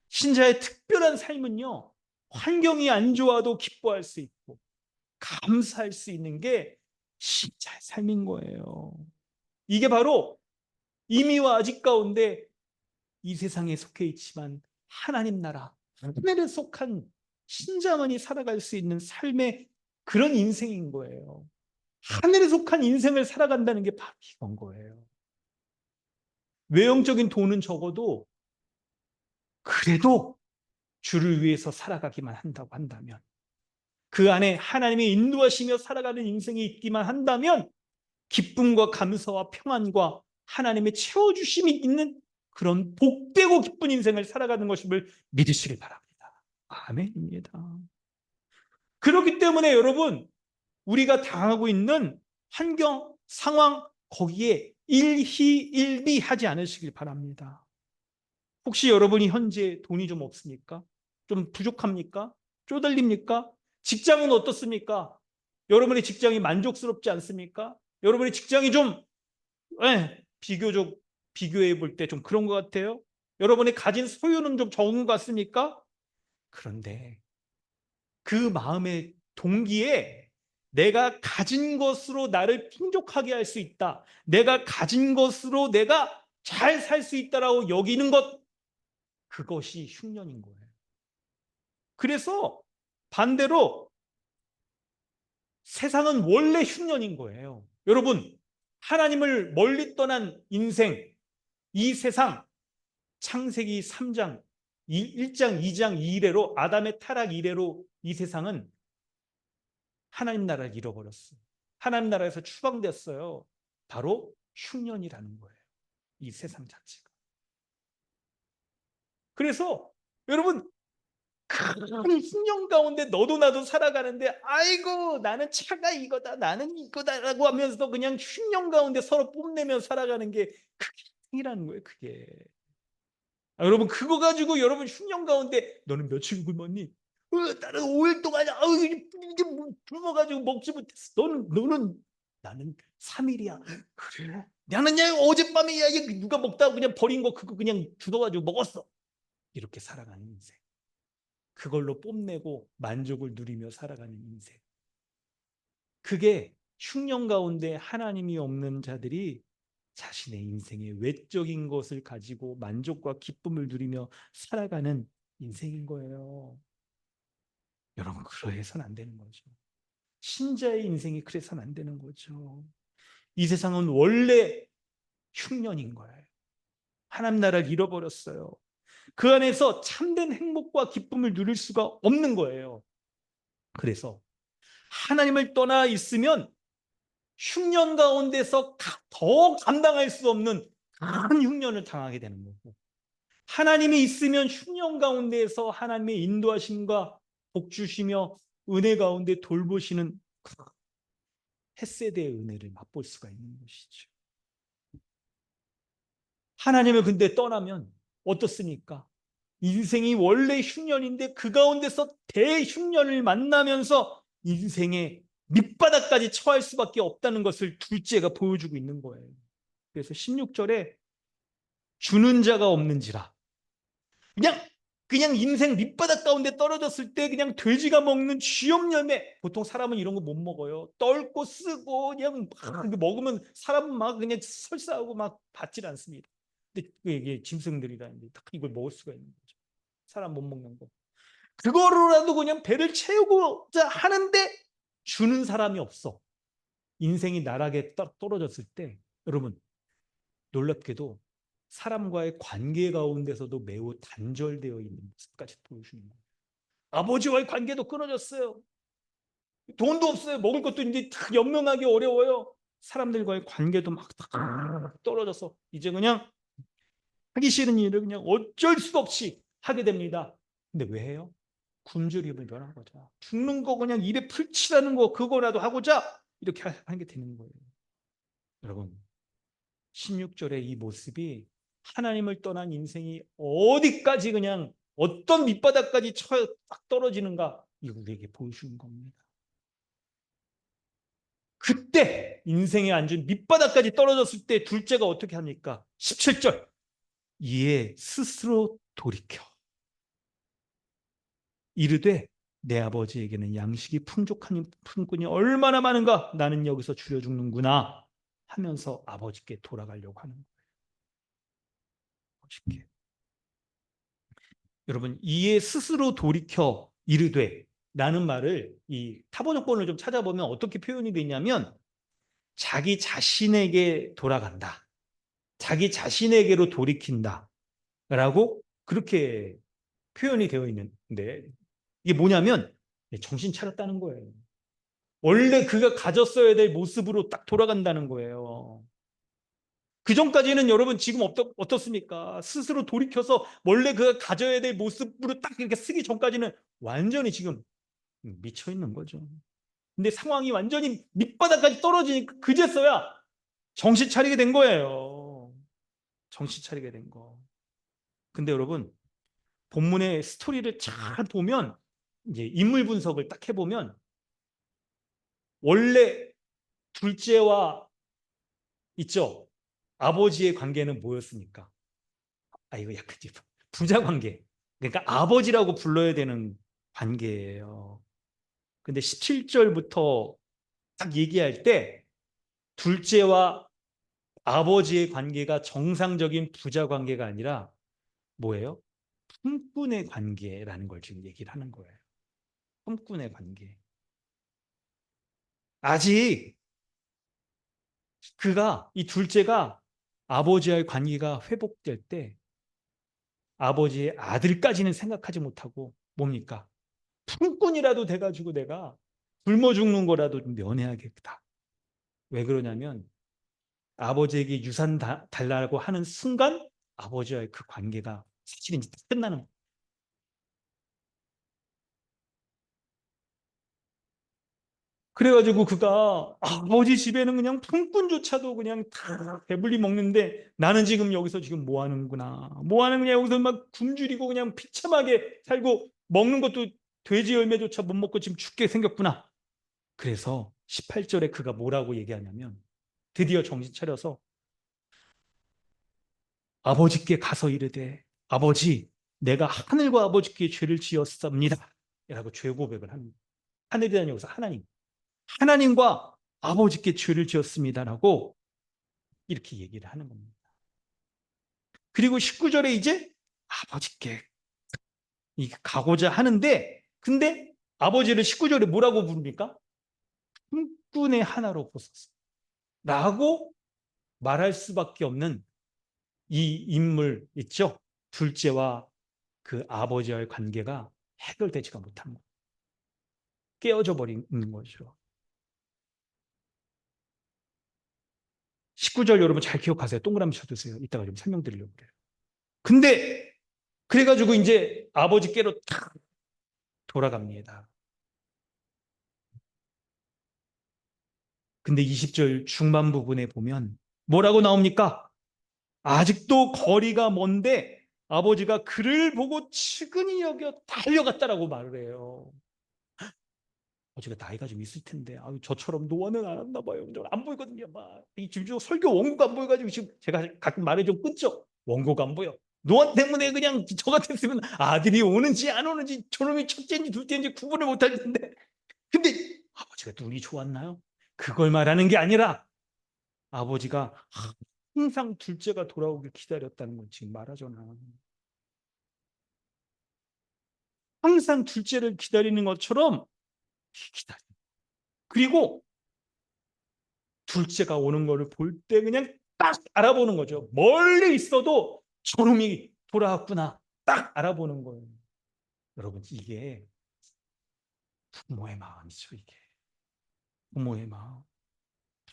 신자의 특별한 삶은요, 환경이 안 좋아도 기뻐할 수 있고 감사할 수 있는 게 신자의 삶인 거예요. 이게 바로 이미와 아직 가운데 이 세상에 속해 있지만 하나님 나라, 하늘에 속한 신자만이 살아갈 수 있는 삶의 그런 인생인 거예요. 하늘에 속한 인생을 살아간다는 게 바로 이건 거예요. 외형적인 돈은 적어도 그래도 주를 위해서 살아가기만 한다고 한다면, 그 안에 하나님의 인도하시며 살아가는 인생이 있기만 한다면 기쁨과 감사와 평안과 하나님의 채워주심이 있는 그런 복되고 기쁜 인생을 살아가는 것임을 믿으시길 바랍니다. 아멘입니다. 그렇기 때문에 여러분, 우리가 당하고 있는 환경, 상황, 거기에 일희일비하지 않으시길 바랍니다. 혹시 여러분이 현재 돈이 좀 없습니까? 좀 부족합니까? 쪼달립니까? 직장은 어떻습니까? 여러분의 직장이 만족스럽지 않습니까? 여러분의 직장이 좀 비교적 비교해 볼 때 좀 그런 것 같아요. 여러분이 가진 소유는 좀 적은 것 같습니까? 그런데 그 마음의 동기에 내가 가진 것으로 나를 풍족하게 할 수 있다. 내가 가진 것으로 내가 잘 살 수 있다라고 여기는 것, 그것이 흉년인 거예요. 그래서 반대로 세상은 원래 흉년인 거예요. 여러분, 하나님을 멀리 떠난 인생, 이 세상, 창세기 3장, 1장, 2장 이래로, 아담의 타락 이래로 이 세상은 하나님 나라를 잃어버렸어요. 하나님 나라에서 추방됐어요. 바로 흉년이라는 거예요. 이 세상 자체가. 그래서 여러분, 큰 흉년 가운데 너도 나도 살아가는데, 아이고 나는 차가 이거다, 나는 이거다라고 하면서 그냥 흉년 가운데 서로 뽐내며 살아가는 게 그게 인생이라는 거예요. 그게. 여러분, 그거 가지고 여러분 흉년 가운데 너는 며칠 굶었니? 나는 5일 동안 이게 굶어가지고 먹지 못했어. 너는 나는 3일이야. 그래? 나는 그냥 어젯밤에 누가 먹다가 그냥 버린 거 그거 그냥 주워가지고 먹었어. 이렇게 살아가는 인생. 그걸로 뽐내고 만족을 누리며 살아가는 인생. 그게 흉년 가운데 하나님이 없는 자들이 자신의 인생의 외적인 것을 가지고 만족과 기쁨을 누리며 살아가는 인생인 거예요. 여러분, 그러해서는 안 되는 거죠. 신자의 인생이 그래서는 안 되는 거죠. 이 세상은 원래 흉년인 거예요. 하나님 나라를 잃어버렸어요. 그 안에서 참된 행복과 기쁨을 누릴 수가 없는 거예요. 그래서 하나님을 떠나 있으면 흉년 가운데서 더 감당할 수 없는 큰 흉년을 당하게 되는 거고, 하나님이 있으면 흉년 가운데에서 하나님의 인도하심과 복 주시며 은혜 가운데 돌보시는 헤세드의 은혜를 맛볼 수가 있는 것이죠. 하나님을 근데 떠나면 어떻습니까? 인생이 원래 흉년인데 그 가운데서 대흉년을 만나면서 인생의 밑바닥까지 처할 수밖에 없다는 것을 둘째가 보여주고 있는 거예요. 그래서 16절에 주는 자가 없는지라, 그냥 인생 밑바닥 가운데 떨어졌을 때 그냥 돼지가 먹는 쥐염염에, 보통 사람은 이런 거 못 먹어요. 떨고 쓰고 그냥 막 먹으면 사람은 막 그냥 설사하고 막 받질 않습니다. 근데 이게 짐승들이라는데 딱 이걸 먹을 수가 있는 거죠. 사람 못 먹는 거. 그거로라도 그냥 배를 채우고자 하는데 주는 사람이 없어. 인생이 나락에 떨어졌을 때 여러분, 놀랍게도 사람과의 관계 가운데서도 매우 단절되어 있는 모습까지 보여주는 거예요. 아버지와의 관계도 끊어졌어요. 돈도 없어요. 먹을 것도 이제 다 연명하기 어려워요. 사람들과의 관계도 막 떨어져서 이제 그냥 하기 싫은 일을 그냥 어쩔 수 없이 하게 됩니다. 근데 왜 해요? 굶주림을 면한 거죠. 죽는 거 그냥 입에 풀칠하는 거 그거라도 하고자 이렇게 하는 게 되는 거예요. 여러분, 16절의 이 모습이 하나님을 떠난 인생이 어디까지 그냥 어떤 밑바닥까지 딱 떨어지는가, 이거 우리에게 보여주는 겁니다. 그때 인생에 앉은 밑바닥까지 떨어졌을 때 둘째가 어떻게 합니까? 17절, 이에 스스로 돌이켜 이르되 내 아버지에게는 양식이 풍족한 품꾼이 얼마나 많은가, 나는 여기서 줄여 죽는구나 하면서 아버지께 돌아가려고 하는 거예요. 아버지께. 여러분, 이에 스스로 돌이켜 이르되 라는 말을 이 타번역본을 좀 찾아보면 어떻게 표현이 되냐면 자기 자신에게 돌아간다, 자기 자신에게로 돌이킨다 라고 그렇게 표현이 되어 있는데, 이게 뭐냐면 정신 차렸다는 거예요. 원래 그가 가졌어야 될 모습으로 딱 돌아간다는 거예요. 그 전까지는 여러분 지금 어떻습니까? 스스로 돌이켜서 원래 그가 가져야 될 모습으로 딱 이렇게 쓰기 전까지는 완전히 지금 미쳐 있는 거죠. 근데 상황이 완전히 밑바닥까지 떨어지니까 그제서야 정신 차리게 된 거예요. 정신 차리게 된 거. 근데 여러분, 본문의 스토리를 잘 보면, 이제 인물 분석을 딱 해보면 원래 둘째와 있죠. 아버지의 관계는 뭐였습니까? 이거 약간 부자 관계. 그러니까 아버지라고 불러야 되는 관계예요. 근데 17절부터 딱 얘기할 때 둘째와 아버지의 관계가 정상적인 부자 관계가 아니라 뭐예요? 품꾼의 관계라는 걸 지금 얘기를 하는 거예요. 품꾼의 관계. 아직 이 둘째가 아버지와의 관계가 회복될 때 아버지의 아들까지는 생각하지 못하고 뭡니까? 품꾼이라도 돼가지고 내가 굶어 죽는 거라도 좀 면해야겠다. 왜 그러냐면 아버지에게 유산 달라고 하는 순간 아버지와의 그 관계가 사실은 이제 끝나는 거예요. 그래가지고 그가 아버지 집에는 그냥 품꾼조차도 그냥 다 배불리 먹는데 나는 지금 여기서 지금 뭐 하는구나. 뭐 하는 거냐. 여기서 막 굶주리고 그냥 비참하게 살고 먹는 것도 돼지 열매조차 못 먹고 지금 죽게 생겼구나. 그래서 18절에 그가 뭐라고 얘기하냐면 드디어 정신 차려서 아버지께 가서 이르되 아버지 내가 하늘과 아버지께 죄를 지었습니다. 라고 죄 고백을 합니다. 하늘이라는 여기서 하나님과 아버지께 죄를 지었습니다라고 이렇게 얘기를 하는 겁니다. 그리고 19절에 이제 아버지께 가고자 하는데 근데 아버지를 19절에 뭐라고 부릅니까? 품꾼의 하나로 보소서 라고 말할 수밖에 없는 이 인물 있죠? 둘째와 그 아버지와의 관계가 해결되지가 못한 거. 깨어져 버리는 거죠. 19절 여러분 잘 기억하세요. 동그라미 쳐두세요. 이따가 좀 설명드리려고 그래요. 근데 그래가지고 이제 아버지께로 탁 돌아갑니다. 근데 20절 중반 부분에 보면 뭐라고 나옵니까? 아직도 거리가 먼데 아버지가 그를 보고 측은히 여겨 달려갔다라고 말을 해요. 아버지가 나이가 좀 있을 텐데 저처럼 노안은 안 왔나 봐요. 안 보이거든요. 막. 지금 설교 원고가 안 보여가지고 지금 제가 가끔 말을 좀 끊죠. 원고가 안 보여. 노안 때문에 그냥 저 같았으면 아들이 오는지 안 오는지 저놈이 첫째인지 둘째인지 구분을 못할 텐데 근데 아버지가 눈이 좋았나요? 그걸 말하는 게 아니라 아버지가 항상 둘째가 돌아오길 기다렸다는 걸 지금 말하잖아. 항상 둘째를 기다리는 것처럼 기다려. 그리고 둘째가 오는 거를 볼 때 그냥 딱 알아보는 거죠. 멀리 있어도 저놈이 돌아왔구나. 딱 알아보는 거예요. 여러분 이게 부모의 마음이죠. 이게 부모의 마음.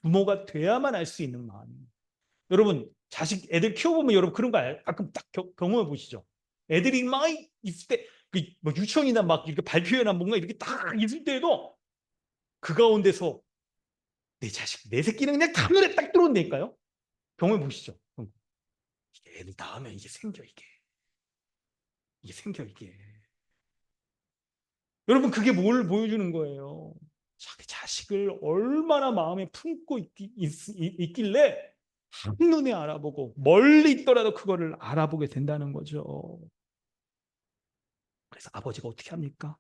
부모가 돼야만 알 수 있는 마음이에요. 여러분 자식 애들 키워보면 여러분 그런 거 가끔 딱 경험해 보시죠. 애들이 막 있을 때 뭐 유치원이나 막 이렇게 발표회나 뭔가 이렇게 딱 있을 때에도 그 가운데서 내 자식 내 새끼는 그냥 다 눈에 딱 들어온다니까요. 경험해 보시죠. 애들 낳으면 이게 생겨 이게 생겨 이게. 여러분 그게 뭘 보여주는 거예요? 자기 자식을 얼마나 마음에 품고 있길래 한눈에 알아보고 멀리 있더라도 그거를 알아보게 된다는 거죠. 그래서 아버지가 어떻게 합니까?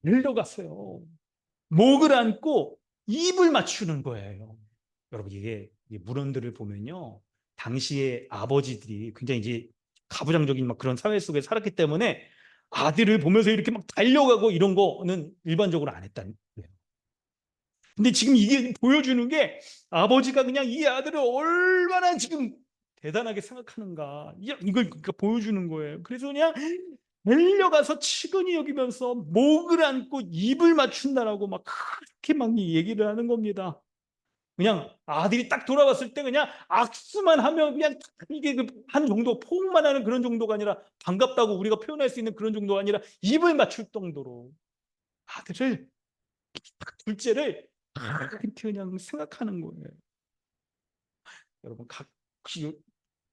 달려갔어요. 목을 안고 입을 맞추는 거예요. 여러분 이게 물언들을 보면요. 당시에 아버지들이 굉장히 이제 가부장적인 막 그런 사회 속에 살았기 때문에 아들을 보면서 이렇게 막 달려가고 이런 거는 일반적으로 안 했다는 거예요. 근데 지금 이게 보여주는 게 아버지가 그냥 이 아들을 얼마나 지금 대단하게 생각하는가 이걸 그러니까 보여주는 거예요. 그래서 그냥 달려가서 치근히 여기면서 목을 안고 입을 맞춘다라고 막 그렇게 막 얘기를 하는 겁니다. 그냥 아들이 딱 돌아왔을 때 그냥 악수만 하면 그냥 이게 한 정도 포옹만 하는 그런 정도가 아니라 반갑다고 우리가 표현할 수 있는 그런 정도가 아니라 입을 맞출 정도로 아들을 둘째를 그렇게 그냥 생각하는 거예요. 여러분 혹시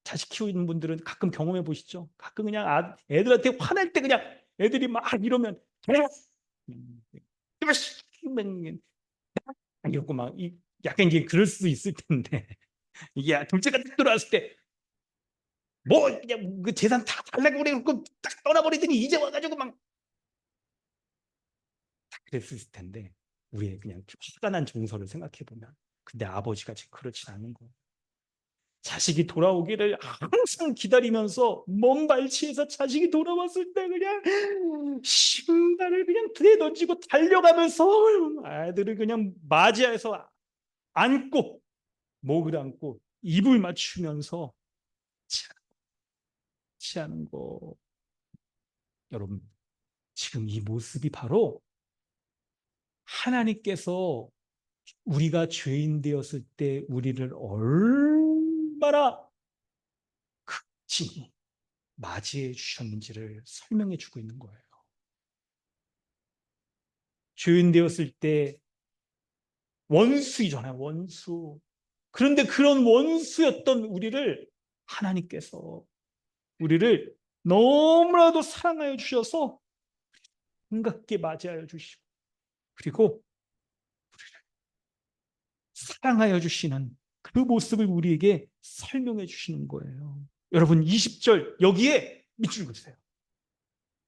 자식 키우는 분들은 가끔 경험해 보시죠? 가끔 그냥 애들한테 화낼 때 그냥 애들이 막 이러면 이러고 막 약간 이게 그럴 수 있을 텐데 이게 둘째가 딱 들어왔을 때 뭐 그냥 그 재산 다 달라고 그래갖고 딱 떠나버리더니 이제 와가지고 막 그랬을 텐데 우리의 그냥 화가 난 정서를 생각해 보면. 근데 아버지가 지금 그렇지 않은 거예요. 자식이 돌아오기를 항상 기다리면서 먼 발치에서 자식이 돌아왔을 때 그냥 신발을 그냥 등에 던지고 달려가면서 아들을 그냥 맞이해서 안고 목을 안고 입을 맞추면서 취하는 거. 여러분, 지금 이 모습이 바로 하나님께서 우리가 죄인 되었을 때 우리를 얼마나 극진히 맞이해 주셨는지를 설명해 주고 있는 거예요. 죄인 되었을 때 원수이잖아요, 원수. 그런데 그런 원수였던 우리를 하나님께서 우리를 너무나도 사랑하여 주셔서 반갑게 맞이하여 주시고, 그리고 사랑하여 주시는 그 모습을 우리에게 설명해 주시는 거예요. 여러분, 20절 여기에 밑줄 그으세요.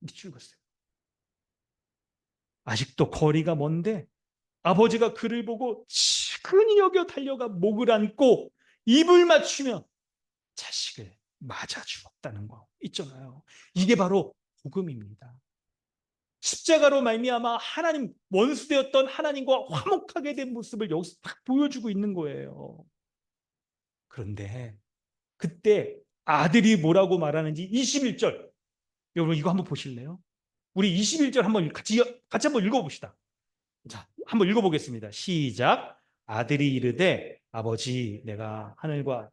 밑줄 그으세요. 아직도 거리가 먼데 아버지가 그를 보고 측은히 여겨 달려가 목을 안고 입을 맞추며 자식을 맞아 주었다는 거 있잖아요. 이게 바로 복음입니다. 십자가로 말미암아 하나님 원수되었던 하나님과 화목하게 된 모습을 여기서 딱 보여주고 있는 거예요. 그런데 그때 아들이 뭐라고 말하는지 21절, 여러분 이거 한번 보실래요? 우리 21절 한번 같이 한번 읽어봅시다. 자, 한번 읽어보겠습니다. 시작. 아들이 이르되 아버지 내가 하늘과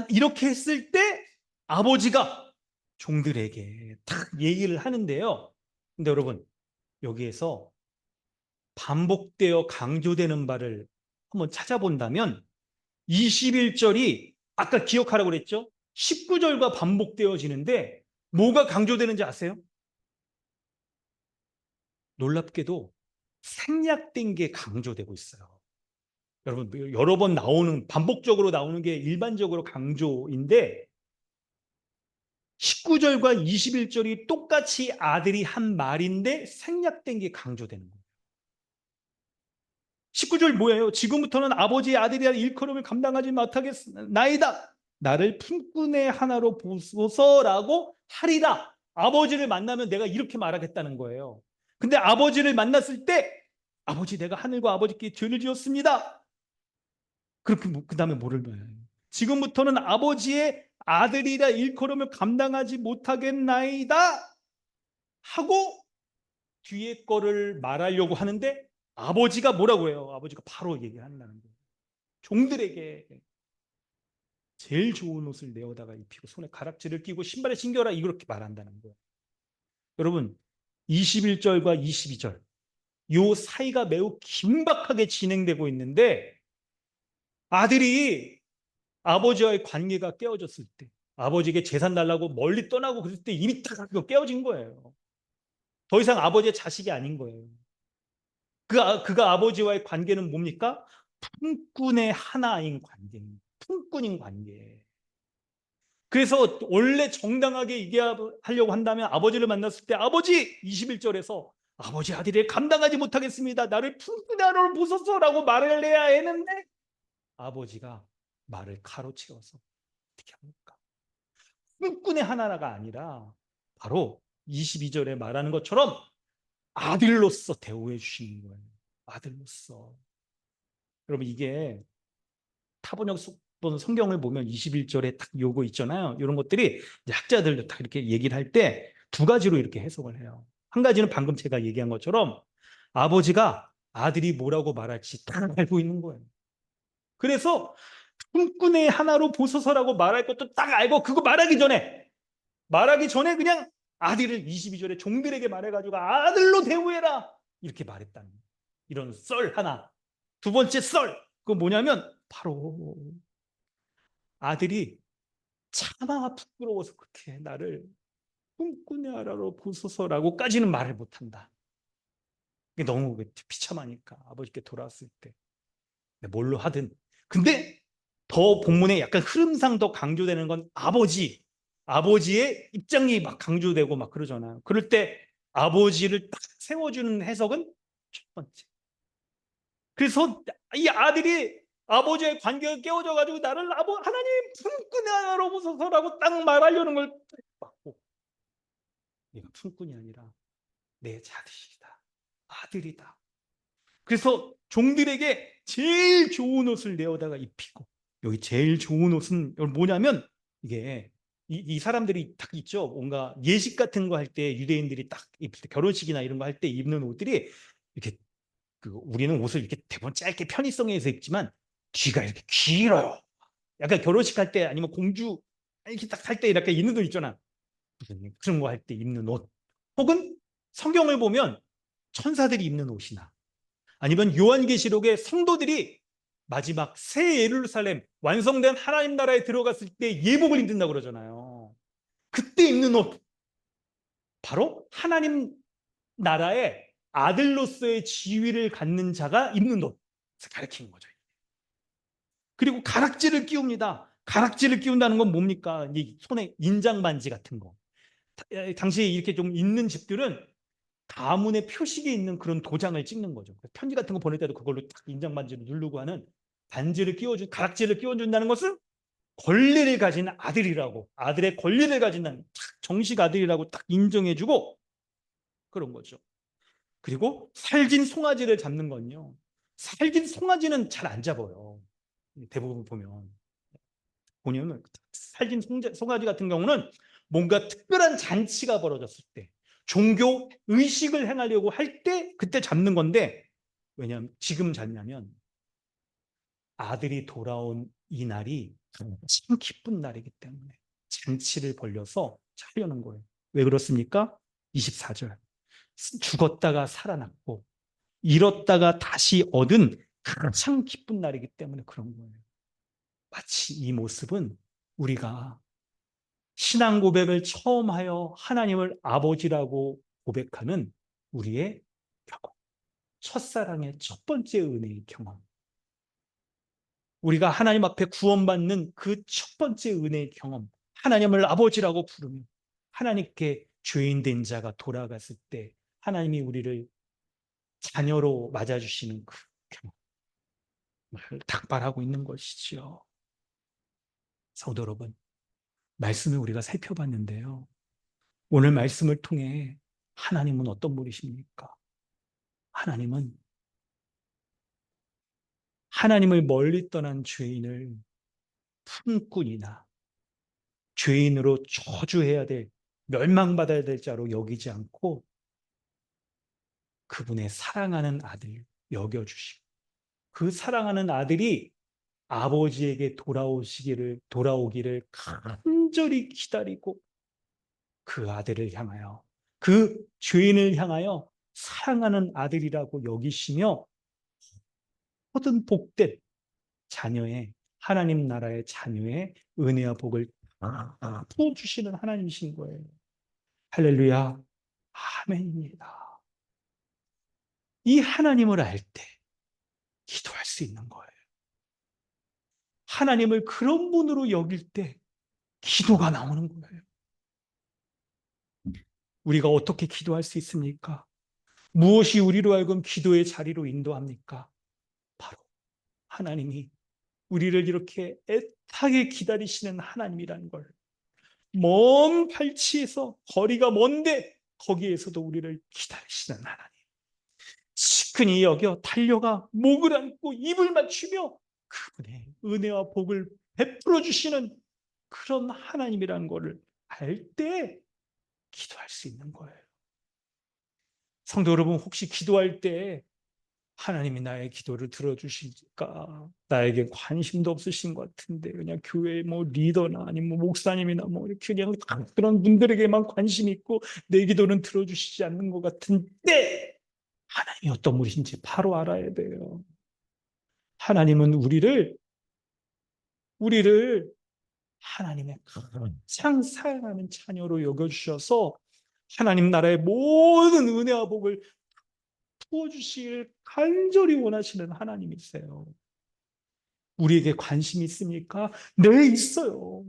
이렇게 했을 때 아버지가 종들에게 딱 얘기를 하는데요. 근데 여러분 여기에서 반복되어 강조되는 바를 한번 찾아본다면 21절이 아까 기억하라고 그랬죠? 19절과 반복되어지는데 뭐가 강조되는지 아세요? 놀랍게도 생략된 게 강조되고 있어요. 여러분 여러 번 나오는 반복적으로 나오는 게 일반적으로 강조인데 19절과 21절이 똑같이 아들이 한 말인데 생략된 게 강조되는 거예요. 19절 뭐예요? 지금부터는 아버지의 아들이라 일컬음을 감당하지 못하겠나이다. 나를 품꾼의 하나로 보소서라고 하리라. 아버지를 만나면 내가 이렇게 말하겠다는 거예요. 근데 아버지를 만났을 때 아버지 내가 하늘과 아버지께 죄를 지었습니다. 그렇게 그 다음에 뭐를 봐요? 지금부터는 아버지의 아들이라 일컬음을 감당하지 못하겠나이다 하고 뒤에 거를 말하려고 하는데 아버지가 뭐라고 해요? 아버지가 바로 얘기한다는 거예요. 종들에게 제일 좋은 옷을 내어다가 입히고 손에 가락지를 끼고 신발에 신겨라 이렇게 말한다는 거예요. 여러분 21절과 22절 요 사이가 매우 긴박하게 진행되고 있는데 아들이 아버지와의 관계가 깨어졌을 때 아버지에게 재산 달라고 멀리 떠나고 그랬을 때 이미 딱 깨어진 거예요. 더 이상 아버지의 자식이 아닌 거예요. 그가 아버지와의 관계는 뭡니까? 품꾼의 하나인 관계입니다. 품꾼인 관계. 그래서 원래 정당하게 얘기하려고 한다면 아버지를 만났을 때 아버지 21절에서 아버지 아들이 감당하지 못하겠습니다. 나를 품꾼의 하나로 보소서라고 말을 해야 했는데 아버지가 말을 가로채워서 어떻게 합니까? 품꾼의 하나가 아니라 바로 22절에 말하는 것처럼 아들로서 대우해 주시는 거예요. 아들로서. 여러분 이게 타번역 성경을 보면 21절에 딱 요거 있잖아요. 이런 것들이 학자들도 딱 이렇게 얘기를 할 때 두 가지로 이렇게 해석을 해요. 한 가지는 방금 제가 얘기한 것처럼 아버지가 아들이 뭐라고 말할지 딱 알고 있는 거예요. 그래서 품꾼의 하나로 보소서라고 말할 것도 딱 알고 그거 말하기 전에 그냥 아들을 22절에 종들에게 말해가지고 아들로 대우해라 이렇게 말했다는 거예요. 이런 썰 하나. 두 번째 썰. 그건 뭐냐면 바로 아들이 차마 부끄러워서 그렇게 나를 꿈꾸냐 하라로 보소서라고까지는 말을 못한다. 이게 너무 비참하니까 아버지께 돌아왔을 때 뭘로 하든. 근데 더 본문에 약간 흐름상 더 강조되는 건 아버지의 입장이 막 강조되고 막 그러잖아요. 그럴 때 아버지를 딱 세워주는 해석은 첫 번째. 그래서 이 아들이 아버지의 관계가 깨어져 가지고 나를 하나님 품꾼 하나로 보소서라고 딱 말하려는 걸 받고, 얘가 품꾼이 아니라 내 자식이다, 아들이다. 그래서 종들에게 제일 좋은 옷을 내어다가 입히고, 여기 제일 좋은 옷은 뭐냐면, 이게 이 사람들이 딱 있죠. 뭔가 예식 같은 거 할 때 유대인들이 딱 입을 때, 결혼식이나 이런 거 할 때 입는 옷들이 이렇게, 우리는 옷을 이렇게 대부분 짧게 편의성에서 입지만 뒤가 이렇게 길어요. 약간 결혼식 할 때 아니면 공주 이렇게 딱 할 때 이렇게 입는 옷 있잖아. 무슨 그런 거 할 때 입는 옷, 혹은 성경을 보면 천사들이 입는 옷이나, 아니면 요한계시록의 성도들이 마지막 새 예루살렘 완성된 하나님 나라에 들어갔을 때 예복을 입는다고 그러잖아요. 그때 입는 옷, 바로 하나님 나라의 아들로서의 지위를 갖는 자가 입는 옷을 가리키는 거죠. 그리고 가락지를 끼웁니다. 가락지를 끼운다는 건 뭡니까? 이 손에 인장 반지 같은 거. 당시에 이렇게 좀 있는 집들은 가문의 표식이 있는 그런 도장을 찍는 거죠. 편지 같은 거 보낼 때도 그걸로 딱 인장 반지를 누르고 하는, 반지를 끼워준, 가락지를 끼워준다는 것은 권리를 가진 아들이라고, 아들의 권리를 가진 정식 아들이라고 딱 인정해주고 그런 거죠. 그리고 살진 송아지를 잡는 건요, 살진 송아지는 잘 안 잡아요. 대부분 보면 살진 송아지 같은 경우는 뭔가 특별한 잔치가 벌어졌을 때, 종교 의식을 행하려고 할 때 그때 잡는 건데, 왜냐하면 지금 잡냐면 아들이 돌아온 이 날이 참 기쁜 날이기 때문에 잔치를 벌려서 차려는 거예요. 왜 그렇습니까? 24절. 죽었다가 살아났고 잃었다가 다시 얻은 가장 기쁜 날이기 때문에 그런 거예요. 마치 이 모습은 우리가 신앙 고백을 처음 하여 하나님을 아버지라고 고백하는 우리의 경험, 첫사랑의 첫 번째 은혜의 경험, 우리가 하나님 앞에 구원받는 그 첫 번째 은혜의 경험, 하나님을 아버지라고 부르며 하나님께 죄인된 자가 돌아갔을 때 하나님이 우리를 자녀로 맞아주시는 그 경험을 닭발하고 있는 것이지요. 성도 여러분, 말씀을 우리가 살펴봤는데요, 오늘 말씀을 통해 하나님은 어떤 분이십니까? 하나님은 하나님을 멀리 떠난 죄인을 품꾼이나 죄인으로 저주해야 될, 멸망받아야 될 자로 여기지 않고 그분의 사랑하는 아들 여겨주시고, 그 사랑하는 아들이 아버지에게 돌아오기를 간절히 기다리고, 그 아들을 향하여, 그 죄인을 향하여 사랑하는 아들이라고 여기시며 모든 복된 자녀의, 하나님 나라의 자녀의 은혜와 복을 부어주시는 하나님이신 거예요. 할렐루야, 아멘입니다. 이 하나님을 알 때 기도할 수 있는 거예요. 하나님을 그런 분으로 여길 때 기도가 나오는 거예요. 우리가 어떻게 기도할 수 있습니까? 무엇이 우리로 하여금 기도의 자리로 인도합니까? 바로 하나님이 우리를 이렇게 애타게 기다리시는 하나님이라는 걸, 먼 발치에서, 거리가 먼데 거기에서도 우리를 기다리시는 하나님, 시큰이 여겨 달려가 목을 안고 입을 맞추며 그분의 은혜와 복을 베풀어 주시는 그런 하나님이라는 것을 알 때 기도할 수 있는 거예요. 성도 여러분, 혹시 기도할 때 하나님이 나의 기도를 들어주실까? 나에게 관심도 없으신 것 같은데, 그냥 교회 뭐 리더나 아니면 뭐 목사님이나 뭐 이렇게 그냥 그런 분들에게만 관심이 있고 내 기도는 들어주시지 않는 것 같은데, 하나님이 어떤 분이신지 바로 알아야 돼요. 하나님은 우리를 하나님의 가장 사랑하는 자녀로 여겨주셔서 하나님 나라의 모든 은혜와 복을 부어주시길 간절히 원하시는 하나님이세요. 우리에게 관심이 있습니까? 네, 있어요.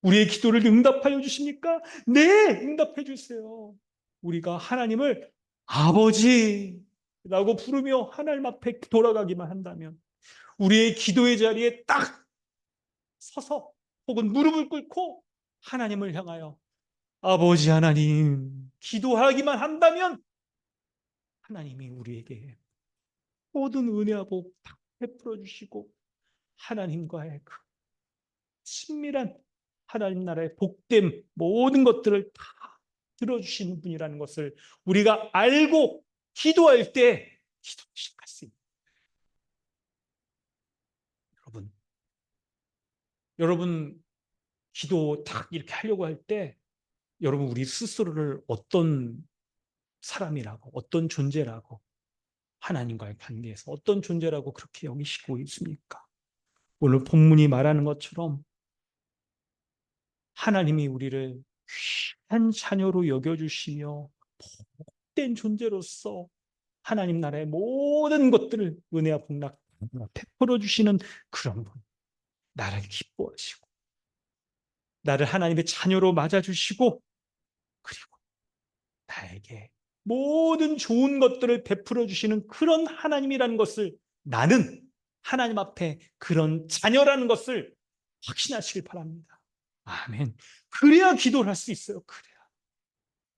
우리의 기도를 응답하여 주십니까? 네, 응답해 주세요. 우리가 하나님을 아버지라고 부르며 하나님 앞에 돌아가기만 한다면, 우리의 기도의 자리에 딱 서서 혹은 무릎을 꿇고 하나님을 향하여 아버지 하나님 기도하기만 한다면, 하나님이 우리에게 모든 은혜와 복 베풀어 주시고 하나님과의 그 친밀한 하나님 나라의 복됨 모든 것들을 다 들어주시는 분이라는 것을 우리가 알고 기도할 때 기도를 시작할 수 있습니다. 여러분 기도 딱 이렇게 하려고 할 때 여러분 우리 스스로를 어떤 사람이라고, 어떤 존재라고, 하나님과의 관계에서 어떤 존재라고 그렇게 여기시고 있습니까? 오늘 본문이 말하는 것처럼 하나님이 우리를 귀한 자녀로 여겨주시며 복된 존재로서 하나님 나라의 모든 것들을 은혜와 복락 베풀어 주시는 그런 분, 나를 기뻐하시고 나를 하나님의 자녀로 맞아주시고 그리고 나에게 모든 좋은 것들을 베풀어 주시는 그런 하나님이라는 것을, 나는 하나님 앞에 그런 자녀라는 것을 확신하시길 바랍니다. 아멘. 그래야 기도를 할 수 있어요.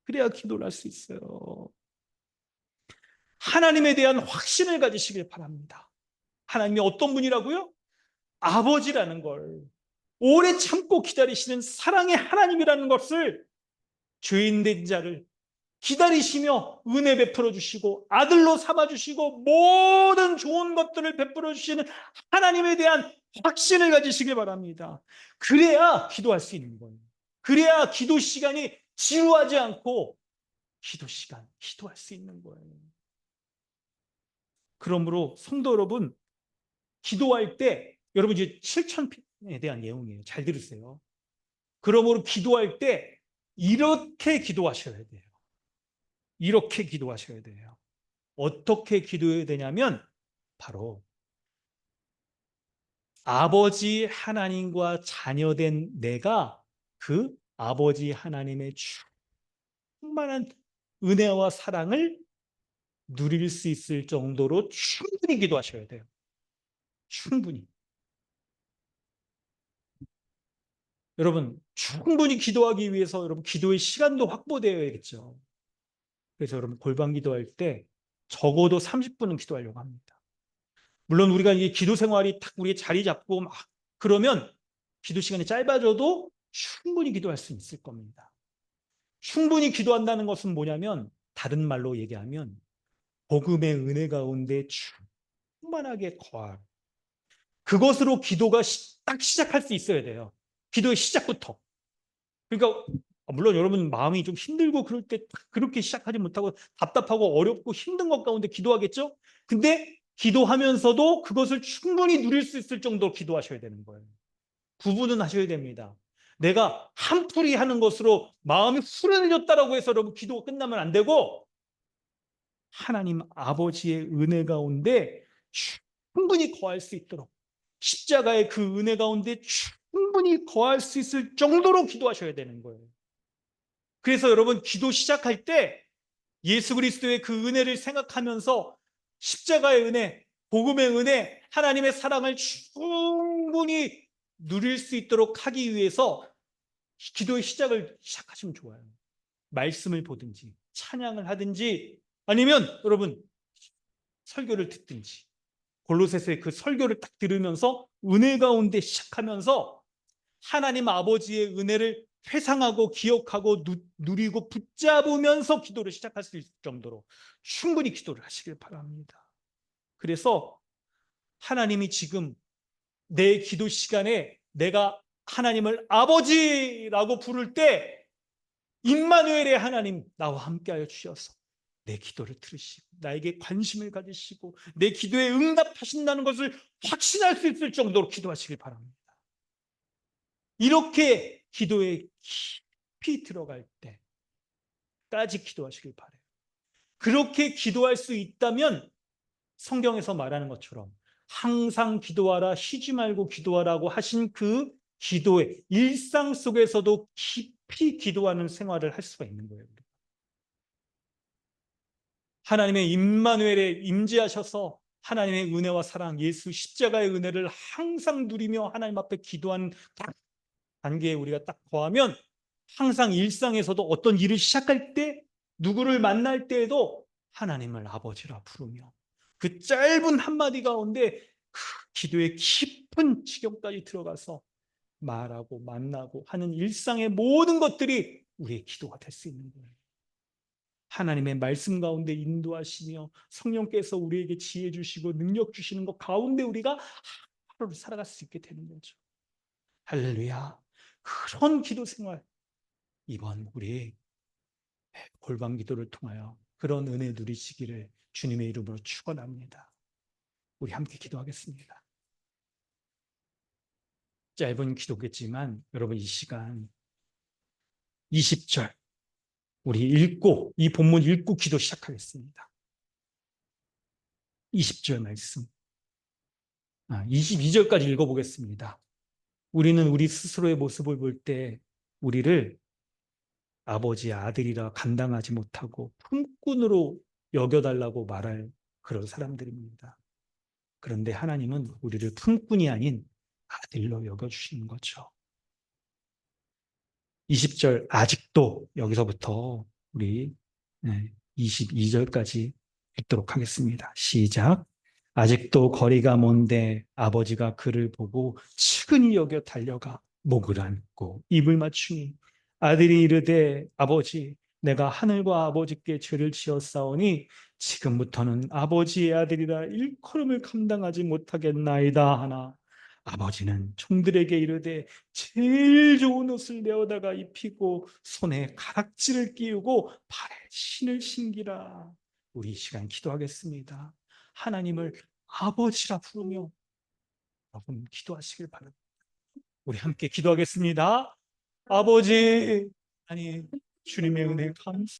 그래야 기도를 할 수 있어요. 하나님에 대한 확신을 가지시길 바랍니다. 하나님이 어떤 분이라고요? 아버지라는 걸, 오래 참고 기다리시는 사랑의 하나님이라는 것을, 죄인된 자를 기다리시며 은혜 베풀어 주시고 아들로 삼아 주시고 모든 좋은 것들을 베풀어 주시는 하나님에 대한 확신을 가지시길 바랍니다. 그래야 기도할 수 있는 거예요. 그래야 기도 시간이 지루하지 않고 기도할 수 있는 거예요. 그러므로 성도 여러분, 기도할 때 여러분 이제 실천에 대한 내용이에요. 잘 들으세요. 그러므로 기도할 때 이렇게 기도하셔야 돼요. 이렇게 기도하셔야 돼요. 어떻게 기도해야 되냐면 바로 아버지 하나님과 자녀된 내가 그 아버지 하나님의 충만한 은혜와 사랑을 누릴 수 있을 정도로 충분히 기도하셔야 돼요. 충분히. 여러분, 충분히 기도하기 위해서 여러분 기도의 시간도 확보되어야겠죠. 그래서 여러분 골방 기도할 때 적어도 30분은 기도하려고 합니다. 물론 우리가 이 기도 생활이 딱 우리 자리 잡고 막 그러면 기도 시간이 짧아져도 충분히 기도할 수 있을 겁니다. 충분히 기도한다는 것은 뭐냐면 다른 말로 얘기하면 복음의 은혜 가운데 충만하게 거할, 그것으로 기도가 딱 시작할 수 있어야 돼요. 기도의 시작부터. 그러니까 물론 여러분 마음이 좀 힘들고 그럴 때 그렇게 시작하지 못하고 답답하고 어렵고 힘든 것 가운데 기도하겠죠? 근데 기도하면서도 그것을 충분히 누릴 수 있을 정도로 기도하셔야 되는 거예요. 구분은 하셔야 됩니다. 내가 한풀이 하는 것으로 마음이 후련해졌다라고 해서 여러분 기도가 끝나면 안 되고, 하나님 아버지의 은혜 가운데 충분히 거할 수 있도록 십자가의 그 은혜 가운데 충분히 거할 수 있을 정도로 기도하셔야 되는 거예요. 그래서 여러분 기도 시작할 때 예수 그리스도의 그 은혜를 생각하면서 십자가의 은혜, 복음의 은혜, 하나님의 사랑을 충분히 누릴 수 있도록 하기 위해서 기도의 시작을 시작하시면 좋아요. 말씀을 보든지 찬양을 하든지 아니면 여러분 설교를 듣든지, 골로새서의 그 설교를 딱 들으면서 은혜 가운데 시작하면서 하나님 아버지의 은혜를 회상하고 기억하고 누리고 붙잡으면서 기도를 시작할 수 있을 정도로 충분히 기도를 하시길 바랍니다. 그래서 하나님이 지금 내 기도 시간에 내가 하나님을 아버지라고 부를 때 임마누엘의 하나님 나와 함께하여 주셔서 내 기도를 들으시고 나에게 관심을 가지시고 내 기도에 응답하신다는 것을 확신할 수 있을 정도로 기도하시길 바랍니다. 이렇게 기도에 깊이 들어갈 때까지 기도하시길 바라요. 그렇게 기도할 수 있다면 성경에서 말하는 것처럼 항상 기도하라, 쉬지 말고 기도하라고 하신 그 기도의 일상 속에서도 깊이 기도하는 생활을 할 수가 있는 거예요. 하나님의 임마누엘에 임재하셔서 하나님의 은혜와 사랑, 예수 십자가의 은혜를 항상 누리며 하나님 앞에 기도하는 딱 단계에 우리가 딱 거하면 항상 일상에서도 어떤 일을 시작할 때, 누구를 만날 때에도 하나님을 아버지라 부르며 그 짧은 한마디 가운데 그 기도의 깊은 지경까지 들어가서 말하고 만나고 하는 일상의 모든 것들이 우리의 기도가 될 수 있는 거예요. 하나님의 말씀 가운데 인도하시며 성령께서 우리에게 지혜 주시고 능력 주시는 것 가운데 우리가 하루를 살아갈 수 있게 되는 거죠. 할렐루야. 그런 기도 생활, 이번 우리 골방 기도를 통하여 그런 은혜 누리시기를 주님의 이름으로 축원합니다. 우리 함께 기도하겠습니다. 짧은 기도겠지만 여러분, 이 시간 20절 우리 읽고, 이 본문 읽고 기도 시작하겠습니다. 20절 말씀, 22절까지 읽어보겠습니다. 우리는 우리 스스로의 모습을 볼 때 우리를 아버지의 아들이라 감당하지 못하고 품꾼으로 여겨달라고 말할 그런 사람들입니다. 그런데 하나님은 우리를 품꾼이 아닌 아들로 여겨주시는 거죠. 20절, 아직도, 여기서부터 우리 22절까지 읽도록 하겠습니다. 시작. 아직도 거리가 먼데 아버지가 그를 보고 측은히 여겨 달려가 목을 안고 입을 맞추니 아들이 이르되 아버지, 내가 하늘과 아버지께 죄를 지었사오니 지금부터는 아버지의 아들이라 일컬음을 감당하지 못하겠나이다 하나, 아버지는 종들에게 이르되 제일 좋은 옷을 내어다가 입히고 손에 가락지를 끼우고 발에 신을 신기라. 우리 이 시간 기도하겠습니다. 하나님을 아버지라 부르며 여러분 기도하시길 바랍니다. 우리 함께 기도하겠습니다. 아버지, 아니 주님의 은혜 감사.